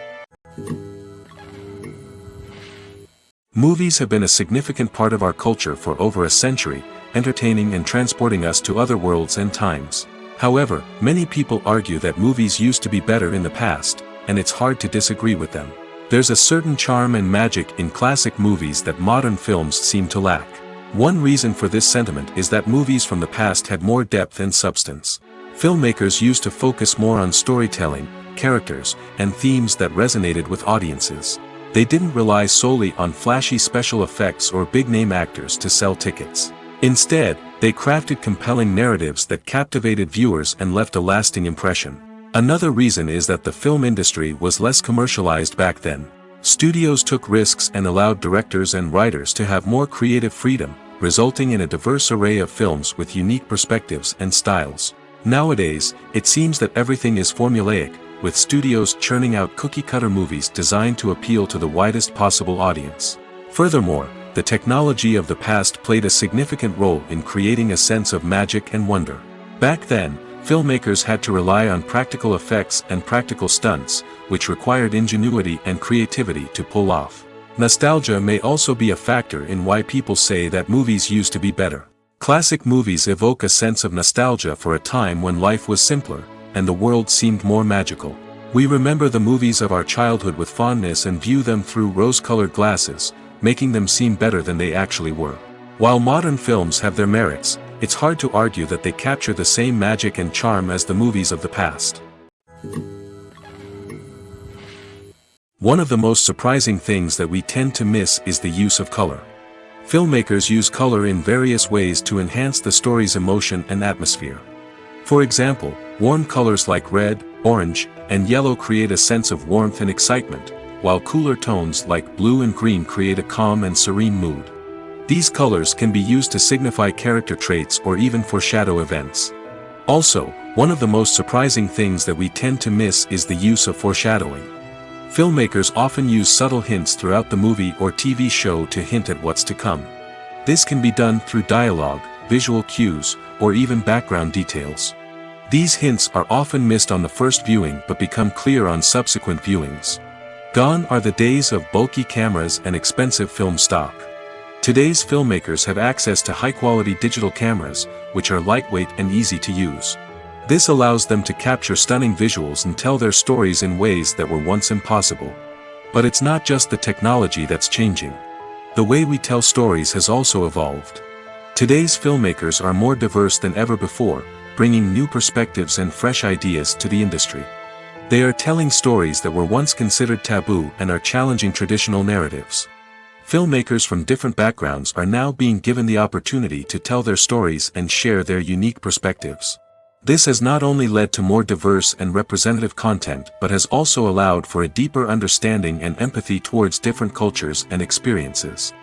B: Movies have been a significant part of our culture for over a century, entertaining and transporting us to other worlds and times. However, many people argue that movies used to be better in the past, and it's hard to disagree with them. There's a certain charm and magic in classic movies that modern films seem to lack. One reason for this sentiment is that movies from the past had more depth and substance. Filmmakers used to focus more on storytelling, characters, and themes that resonated with audiences. They didn't rely solely on flashy special effects or big-name actors to sell tickets. Instead, they crafted compelling narratives that captivated viewers and left a lasting impression. Another reason is that the film industry was less commercialized back then. Studios took risks and allowed directors and writers to have more creative freedom, resulting in a diverse array of films with unique perspectives and styles. Nowadays, it seems that everything is formulaic, with studios churning out cookie-cutter movies designed to appeal to the widest possible audience. Furthermore, the technology of the past played a significant role in creating a sense of magic and wonder. Back then, filmmakers had to rely on practical effects and practical stunts, which required ingenuity and creativity to pull off. Nostalgia may also be a factor in why people say that movies used to be better. Classic movies evoke a sense of nostalgia for a time when life was simpler, and the world seemed more magical. We remember the movies of our childhood with fondness and view them through rose-colored glasses, making them seem better than they actually were. While modern films have their merits, it's hard to argue that they capture the same magic and charm as the movies of the past. One of the most surprising things that we tend to miss is the use of color. Filmmakers use color in various ways to enhance the story's emotion and atmosphere. For example, warm colors like red, orange, and yellow create a sense of warmth and excitement, while cooler tones like blue and green create a calm and serene mood. These colors can be used to signify character traits or even foreshadow events. Also, one of the most surprising things that we tend to miss is the use of foreshadowing. Filmmakers often use subtle hints throughout the movie or TV show to hint at what's to come. This can be done through dialogue, visual cues, or even background details. These hints are often missed on the first viewing but become clear on subsequent viewings. Gone are the days of bulky cameras and expensive film stock. Today's filmmakers have access to high-quality digital cameras, which are lightweight and easy to use. This allows them to capture stunning visuals and tell their stories in ways that were once impossible. But it's not just the technology that's changing. The way we tell stories has also evolved. Today's filmmakers are more diverse than ever before, bringing new perspectives and fresh ideas to the industry. They are telling stories that were once considered taboo and are challenging traditional narratives. Filmmakers from different backgrounds are now being given the opportunity to tell their stories and share their unique perspectives. This has not only led to more diverse and representative content but has also allowed for a deeper understanding and empathy towards different cultures and experiences.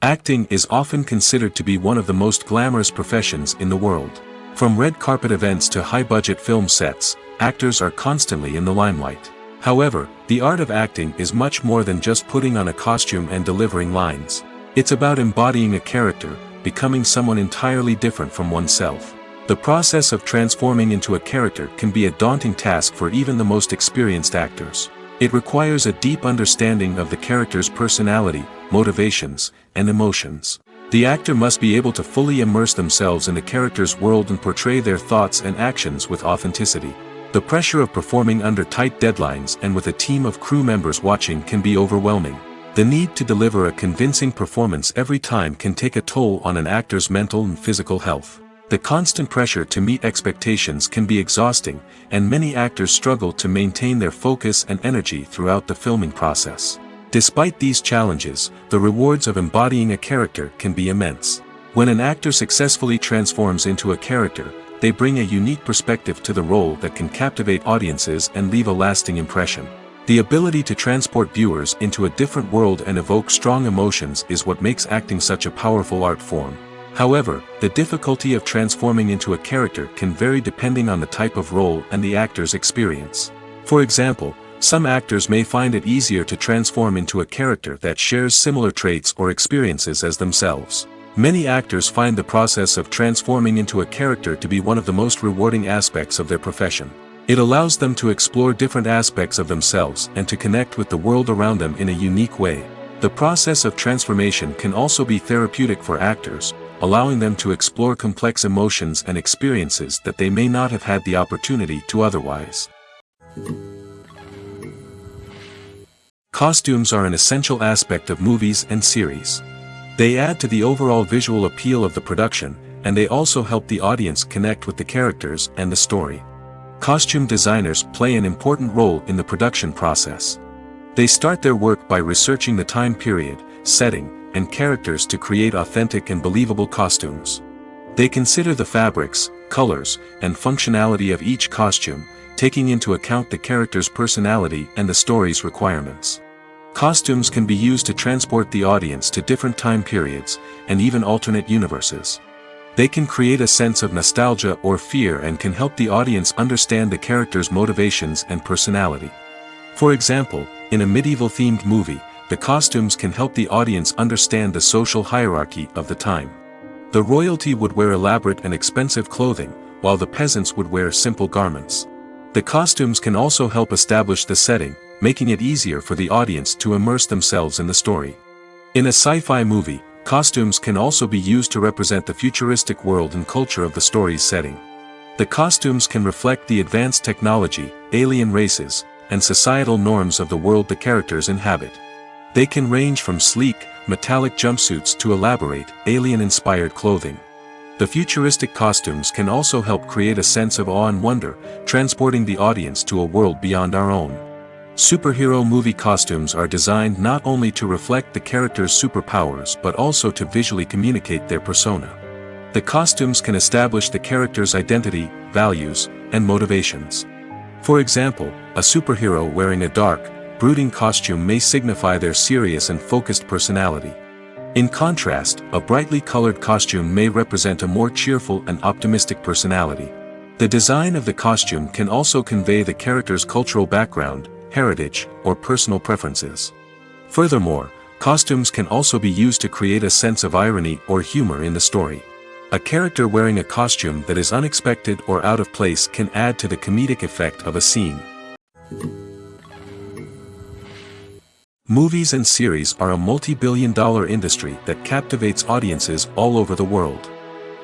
B: Acting is often considered to be one of the most glamorous professions in the world. From red carpet events to high-budget film sets, actors are constantly in the limelight. However, the art of acting is much more than just putting on a costume and delivering lines. It's about embodying a character, becoming someone entirely different from oneself. The process of transforming into a character can be a daunting task for even the most experienced actors. It requires a deep understanding of the character's personality, motivations, and emotions. The actor must be able to fully immerse themselves in the character's world and portray their thoughts and actions with authenticity. The pressure of performing under tight deadlines and with a team of crew members watching can be overwhelming. The need to deliver a convincing performance every time can take a toll on an actor's mental and physical health. The constant pressure to meet expectations can be exhausting, and many actors struggle to maintain their focus and energy throughout the filming process. Despite these challenges, the rewards of embodying a character can be immense. When an actor successfully transforms into a character, they bring a unique perspective to the role that can captivate audiences and leave a lasting impression. The ability to transport viewers into a different world and evoke strong emotions is what makes acting such a powerful art form. However, the difficulty of transforming into a character can vary depending on the type of role and the actor's experience. For example, some actors may find it easier to transform into a character that shares similar traits or experiences as themselves. Many actors find the process of transforming into a character to be one of the most rewarding aspects of their profession. It allows them to explore different aspects of themselves and to connect with the world around them in a unique way. The process of transformation can also be therapeutic for actors, allowing them to explore complex emotions and experiences that they may not have had the opportunity to otherwise. Costumes are an essential aspect of movies and series. They add to the overall visual appeal of the production, and they also help the audience connect with the characters and the story. Costume designers play an important role in the production process. They start their work by researching the time period, setting, and characters to create authentic and believable costumes. They consider the fabrics, colors, and functionality of each costume, taking into account the character's personality and the story's requirements. Costumes can be used to transport the audience to different time periods, and even alternate universes. They can create a sense of nostalgia or fear and can help the audience understand the character's motivations and personality. For example, in a medieval-themed movie, the costumes can help the audience understand the social hierarchy of the time. The royalty would wear elaborate and expensive clothing, while the peasants would wear simple garments. The costumes can also help establish the setting, making it easier for the audience to immerse themselves in the story. In a sci-fi movie, costumes can also be used to represent the futuristic world and culture of the story's setting. The costumes can reflect the advanced technology, alien races, and societal norms of the world the characters inhabit. They can range from sleek, metallic jumpsuits to elaborate, alien-inspired clothing. The futuristic costumes can also help create a sense of awe and wonder, transporting the audience to a world beyond our own. Superhero movie costumes are designed not only to reflect the character's superpowers but also to visually communicate their persona. The costumes can establish the character's identity, values, and motivations. For example, a superhero wearing a dark, brooding costume may signify their serious and focused personality. In contrast, a brightly colored costume may represent a more cheerful and optimistic personality. The design of the costume can also convey the character's cultural background, heritage, or personal preferences. Furthermore, costumes can also be used to create a sense of irony or humor in the story. A character wearing a costume that is unexpected or out of place can add to the comedic effect of a scene. Movies and series are a multi-billion-dollar industry that captivates audiences all over the world.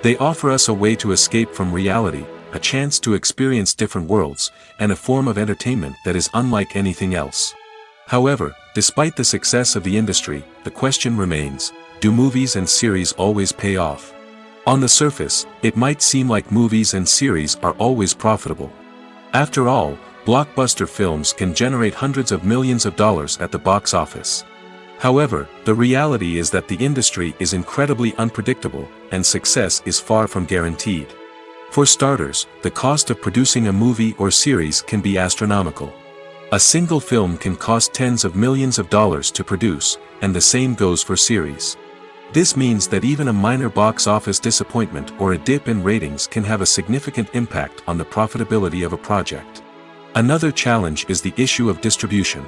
B: They offer us a way to escape from reality, a chance to experience different worlds, and a form of entertainment that is unlike anything else. However, despite the success of the industry, the question remains, do movies and series always pay off? On the surface, it might seem like movies and series are always profitable. After all, blockbuster films can generate hundreds of millions of dollars at the box office. However, the reality is that the industry is incredibly unpredictable, and success is far from guaranteed. For starters, the cost of producing a movie or series can be astronomical. A single film can cost tens of millions of dollars to produce, and the same goes for series. This means that even a minor box office disappointment or a dip in ratings can have a significant impact on the profitability of a project. Another challenge is the issue of distribution.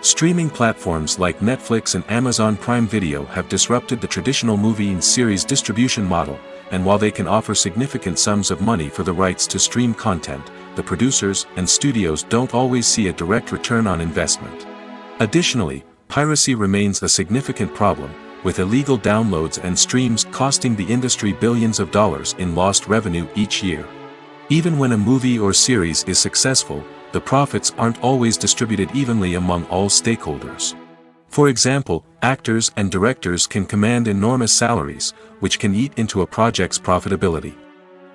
B: Streaming platforms like Netflix and Amazon Prime Video have disrupted the traditional movie and series distribution model, and while they can offer significant sums of money for the rights to stream content, the producers and studios don't always see a direct return on investment. Additionally, piracy remains a significant problem, with illegal downloads and streams costing the industry billions of dollars in lost revenue each year. Even when a movie or series is successful, the profits aren't always distributed evenly among all stakeholders. For example, actors and directors can command enormous salaries, which can eat into a project's profitability.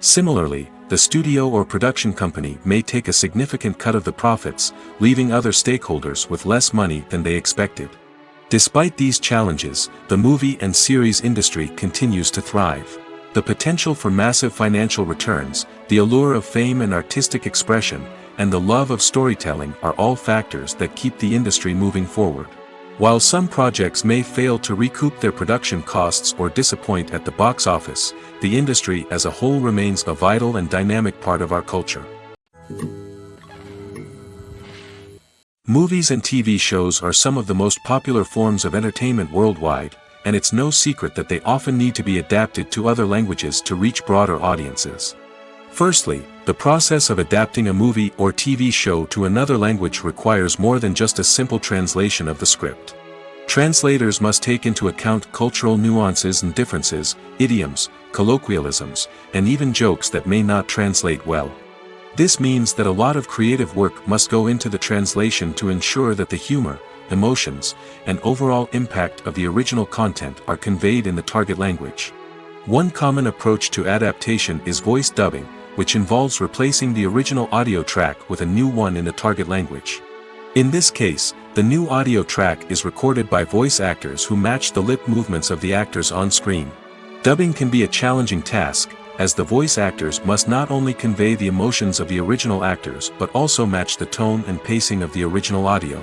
B: Similarly, the studio or production company may take a significant cut of the profits, leaving other stakeholders with less money than they expected. Despite these challenges, the movie and series industry continues to thrive. The potential for massive financial returns, the allure of fame and artistic expression, and the love of storytelling are all factors that keep the industry moving forward. While some projects may fail to recoup their production costs or disappoint at the box office, the industry as a whole remains a vital and dynamic part of our culture. Movies and TV shows are some of the most popular forms of entertainment worldwide, and it's no secret that they often need to be adapted to other languages to reach broader audiences. Firstly, the process of adapting a movie or TV show to another language requires more than just a simple translation of the script. Translators must take into account cultural nuances and differences, idioms, colloquialisms, and even jokes that may not translate well. This means that a lot of creative work must go into the translation to ensure that the humor, emotions, and overall impact of the original content are conveyed in the target language. One common approach to adaptation is voice dubbing, which involves replacing the original audio track with a new one in the target language. In this case, the new audio track is recorded by voice actors who match the lip movements of the actors on screen. Dubbing can be a challenging task, as the voice actors must not only convey the emotions of the original actors but also match the tone and pacing of the original audio.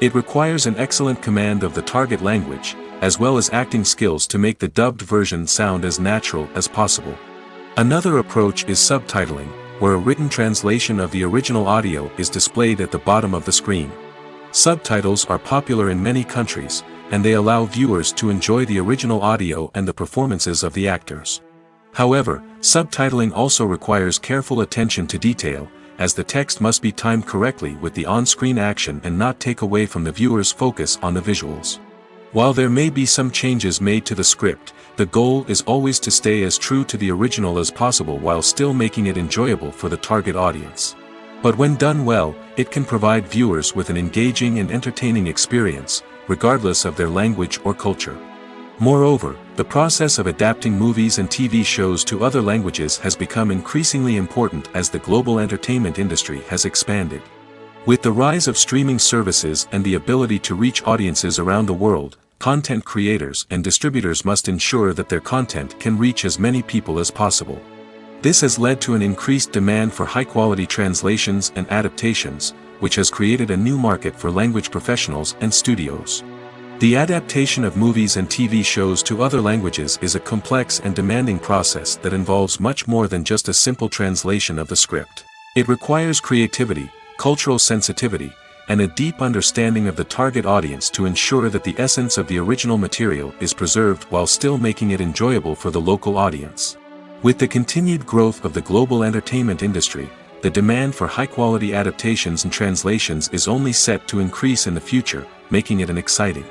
B: It requires an excellent command of the target language, as well as acting skills to make the dubbed version sound as natural as possible. Another approach is subtitling, where a written translation of the original audio is displayed at the bottom of the screen. Subtitles are popular in many countries, and they allow viewers to enjoy the original audio and the performances of the actors. However, subtitling also requires careful attention to detail, as the text must be timed correctly with the on-screen action and not take away from the viewer's focus on the visuals. While there may be some changes made to the script, the goal is always to stay as true to the original as possible while still making it enjoyable for the target audience. But when done well, it can provide viewers with an engaging and entertaining experience, regardless of their language or culture. Moreover, the process of adapting movies and TV shows to other languages has become increasingly important as the global entertainment industry has expanded. With the rise of streaming services and the ability to reach audiences around the world, content creators and distributors must ensure that their content can reach as many people as possible. This has led to an increased demand for high-quality translations and adaptations, which has created a new market for language professionals and studios. The adaptation of movies and TV shows to other languages is a complex and demanding process that involves much more than just a simple translation of the script. It requires creativity, cultural sensitivity, and a deep understanding of the target audience to ensure that the essence of the original material is preserved while still making it enjoyable for the local audience. With the continued growth of the global entertainment industry, the demand for high-quality adaptations and translations is only set to increase in the future, making it an exciting.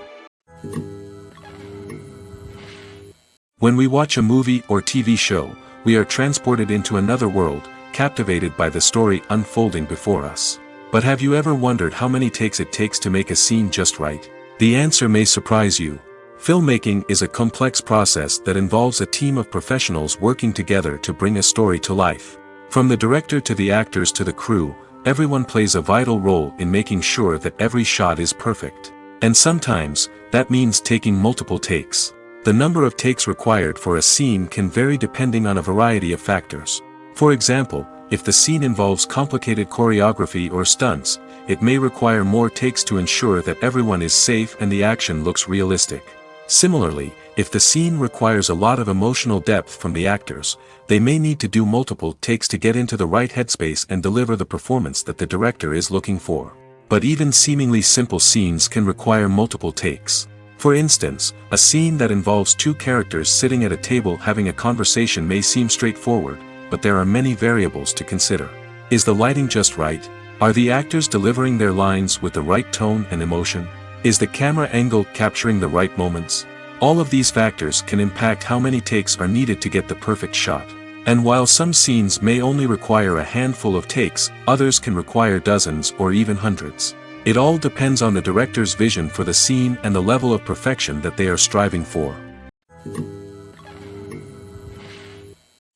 B: When we watch a movie or TV show, we are transported into another world, captivated by the story unfolding before us. But have you ever wondered how many takes it takes to make a scene just right? The answer may surprise you. Filmmaking is a complex process that involves a team of professionals working together to bring a story to life. From the director to the actors to the crew, everyone plays a vital role in making sure that every shot is perfect. And sometimes, that means taking multiple takes. The number of takes required for a scene can vary depending on a variety of factors. For example, if the scene involves complicated choreography or stunts, it may require more takes to ensure that everyone is safe and the action looks realistic. Similarly, if the scene requires a lot of emotional depth from the actors, they may need to do multiple takes to get into the right headspace and deliver the performance that the director is looking for. But even seemingly simple scenes can require multiple takes. For instance, a scene that involves two characters sitting at a table having a conversation may seem straightforward, but there are many variables to consider. Is the lighting just right? Are the actors delivering their lines with the right tone and emotion? Is the camera angle capturing the right moments? All of these factors can impact how many takes are needed to get the perfect shot. And while some scenes may only require a handful of takes, others can require dozens or even hundreds. It all depends on the director's vision for the scene and the level of perfection that they are striving for.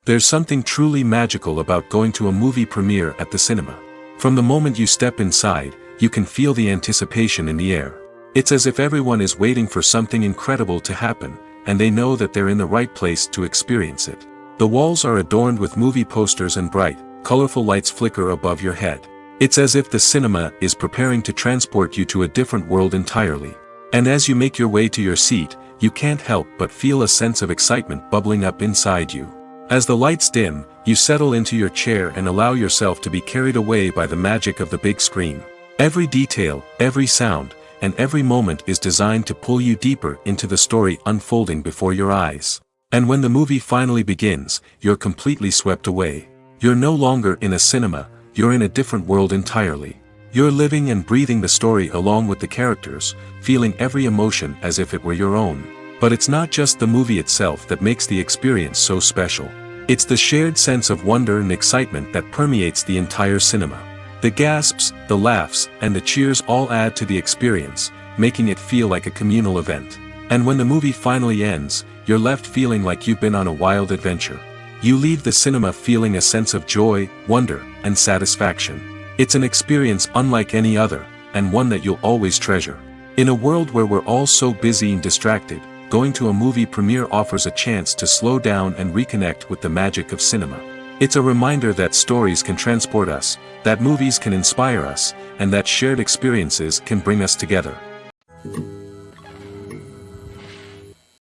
B: There's something truly magical about going to a movie premiere at the cinema. From the moment you step inside, you can feel the anticipation in the air. It's as if everyone is waiting for something incredible to happen, and they know that they're in the right place to experience it. The walls are adorned with movie posters and bright, colorful lights flicker above your head. It's as if the cinema is preparing to transport you to a different world entirely. And as you make your way to your seat, you can't help but feel a sense of excitement bubbling up inside you. As the lights dim, you settle into your chair and allow yourself to be carried away by the magic of the big screen. Every detail, every sound, and every moment is designed to pull you deeper into the story unfolding before your eyes. And when the movie finally begins, you're completely swept away. You're no longer in a cinema, you're in a different world entirely. You're living and breathing the story along with the characters, feeling every emotion as if it were your own. But it's not just the movie itself that makes the experience so special. It's the shared sense of wonder and excitement that permeates the entire cinema. The gasps, the laughs, and the cheers all add to the experience, making it feel like a communal event. And when the movie finally ends, you're left feeling like you've been on a wild adventure. You leave the cinema feeling a sense of joy, wonder, and satisfaction. It's an experience unlike any other, and one that you'll always treasure. In a world where we're all so busy and distracted, going to a movie premiere offers a chance to slow down and reconnect with the magic of cinema. It's a reminder that stories can transport us, that movies can inspire us, and that shared experiences can bring us together.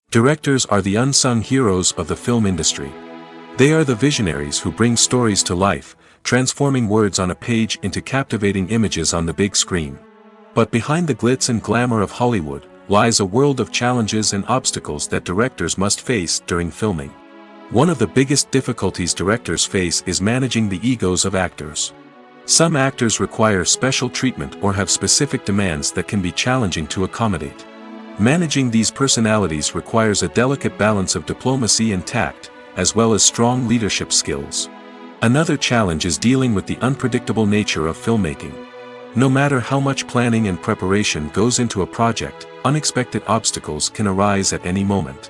B: Directors are the unsung heroes of the film industry. They are the visionaries who bring stories to life, transforming words on a page into captivating images on the big screen. But behind the glitz and glamour of Hollywood, lies a world of challenges and obstacles that directors must face during filming. One of the biggest difficulties directors face is managing the egos of actors. Some actors require special treatment or have specific demands that can be challenging to accommodate. Managing these personalities requires a delicate balance of diplomacy and tact, as well as strong leadership skills. Another challenge is dealing with the unpredictable nature of filmmaking. No matter how much planning and preparation goes into a project, unexpected obstacles can arise at any moment.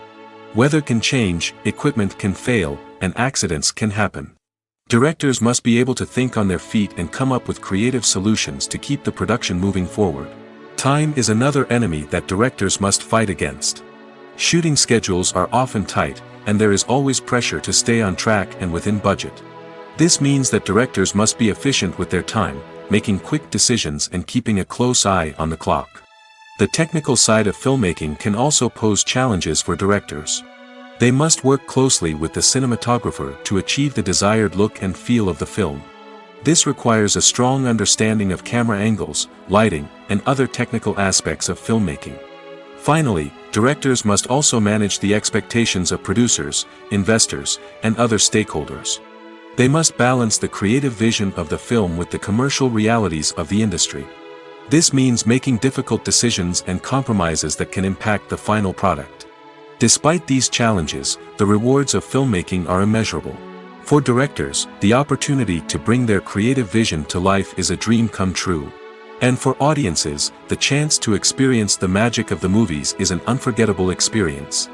B: Weather can change, equipment can fail, and accidents can happen. Directors must be able to think on their feet and come up with creative solutions to keep the production moving forward. Time is another enemy that directors must fight against. Shooting schedules are often tight, and there is always pressure to stay on track and within budget. This means that directors must be efficient with their time, making quick decisions and keeping a close eye on the clock. The technical side of filmmaking can also pose challenges for directors. They must work closely with the cinematographer to achieve the desired look and feel of the film. This requires a strong understanding of camera angles, lighting, and other technical aspects of filmmaking. Finally, directors must also manage the expectations of producers, investors, and other stakeholders. They must balance the creative vision of the film with the commercial realities of the industry. This means making difficult decisions and compromises that can impact the final product. Despite these challenges, the rewards of filmmaking are immeasurable. For directors, the opportunity to bring their creative vision to life is a dream come true. And for audiences, the chance to experience the magic of the movies is an unforgettable experience.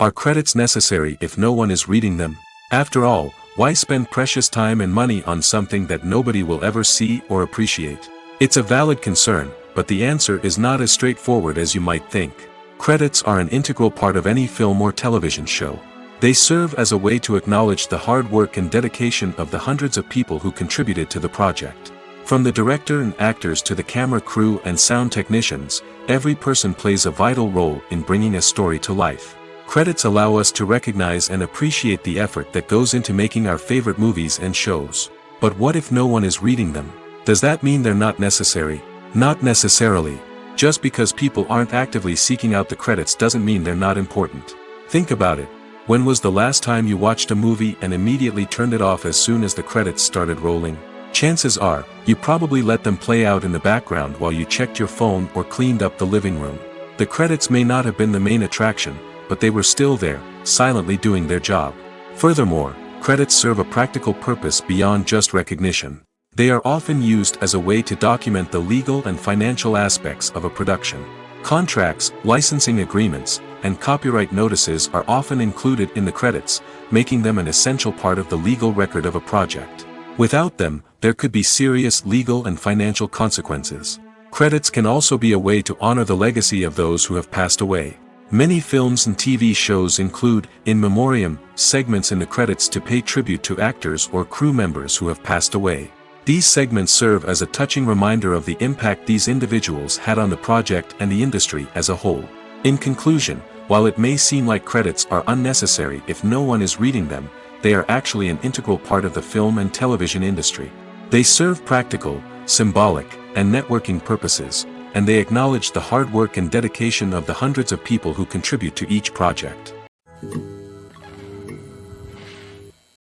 B: Are credits necessary if no one is reading them? After all, why spend precious time and money on something that nobody will ever see or appreciate? It's a valid concern, but the answer is not as straightforward as you might think. Credits are an integral part of any film or television show. They serve as a way to acknowledge the hard work and dedication of the hundreds of people who contributed to the project. From the director and actors to the camera crew and sound technicians, every person plays a vital role in bringing a story to life. Credits allow us to recognize and appreciate the effort that goes into making our favorite movies and shows. But what if no one is reading them? Does that mean they're not necessary? Not necessarily. Just because people aren't actively seeking out the credits doesn't mean they're not important. Think about it. When was the last time you watched a movie and immediately turned it off as soon as the credits started rolling? Chances are, you probably let them play out in the background while you checked your phone or cleaned up the living room. The credits may not have been the main attraction, but they were still there, silently doing their job. Furthermore, credits serve a practical purpose beyond just recognition. They are often used as a way to document the legal and financial aspects of a production. Contracts, licensing agreements, and copyright notices are often included in the credits, making them an essential part of the legal record of a project. Without them, there could be serious legal and financial consequences. Credits can also be a way to honor the legacy of those who have passed away. Many films and TV shows include, in memoriam, segments in the credits to pay tribute to actors or crew members who have passed away. These segments serve as a touching reminder of the impact these individuals had on the project and the industry as a whole. In conclusion, while it may seem like credits are unnecessary if no one is reading them, they are actually an integral part of the film and television industry. They serve practical, symbolic, and networking purposes, and they acknowledge the hard work and dedication of the hundreds of people who contribute to each project.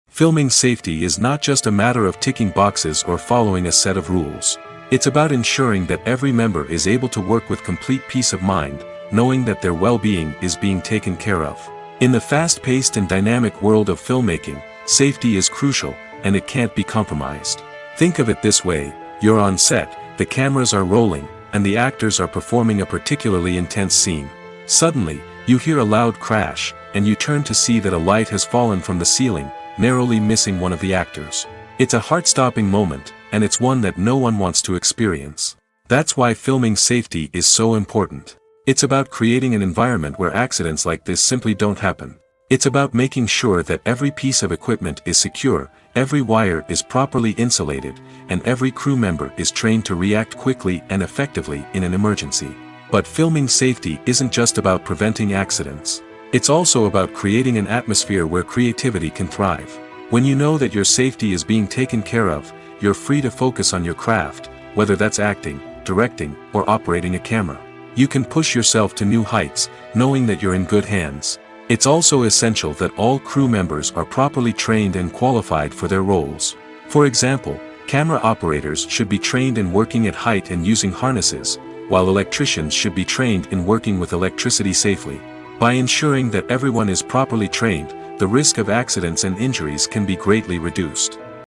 B: Filming safety is not just a matter of ticking boxes or following a set of rules. It's about ensuring that every member is able to work with complete peace of mind, knowing that their well-being is being taken care of. In the fast-paced and dynamic world of filmmaking, safety is crucial, and it can't be compromised. Think of it this way: you're on set, the cameras are rolling, and the actors are performing a particularly intense scene. Suddenly, you hear a loud crash, and you turn to see that a light has fallen from the ceiling, narrowly missing one of the actors. It's a heart-stopping moment, and it's one that no one wants to experience. That's why filming safety is so important. It's about creating an environment where accidents like this simply don't happen. It's about making sure that every piece of equipment is secure, every wire is properly insulated, and every crew member is trained to react quickly and effectively in an emergency. But filming safety isn't just about preventing accidents. It's also about creating an atmosphere where creativity can thrive. When you know that your safety is being taken care of, you're free to focus on your craft, whether that's acting, directing, or operating a camera. You can push yourself to new heights, knowing that you're in good hands. It's also essential that all crew members are properly trained and qualified for their roles. For example, camera operators should be trained in working at height and using harnesses, while electricians should be trained in working with electricity safely. By ensuring that everyone is properly trained, the risk of accidents and injuries can be greatly reduced.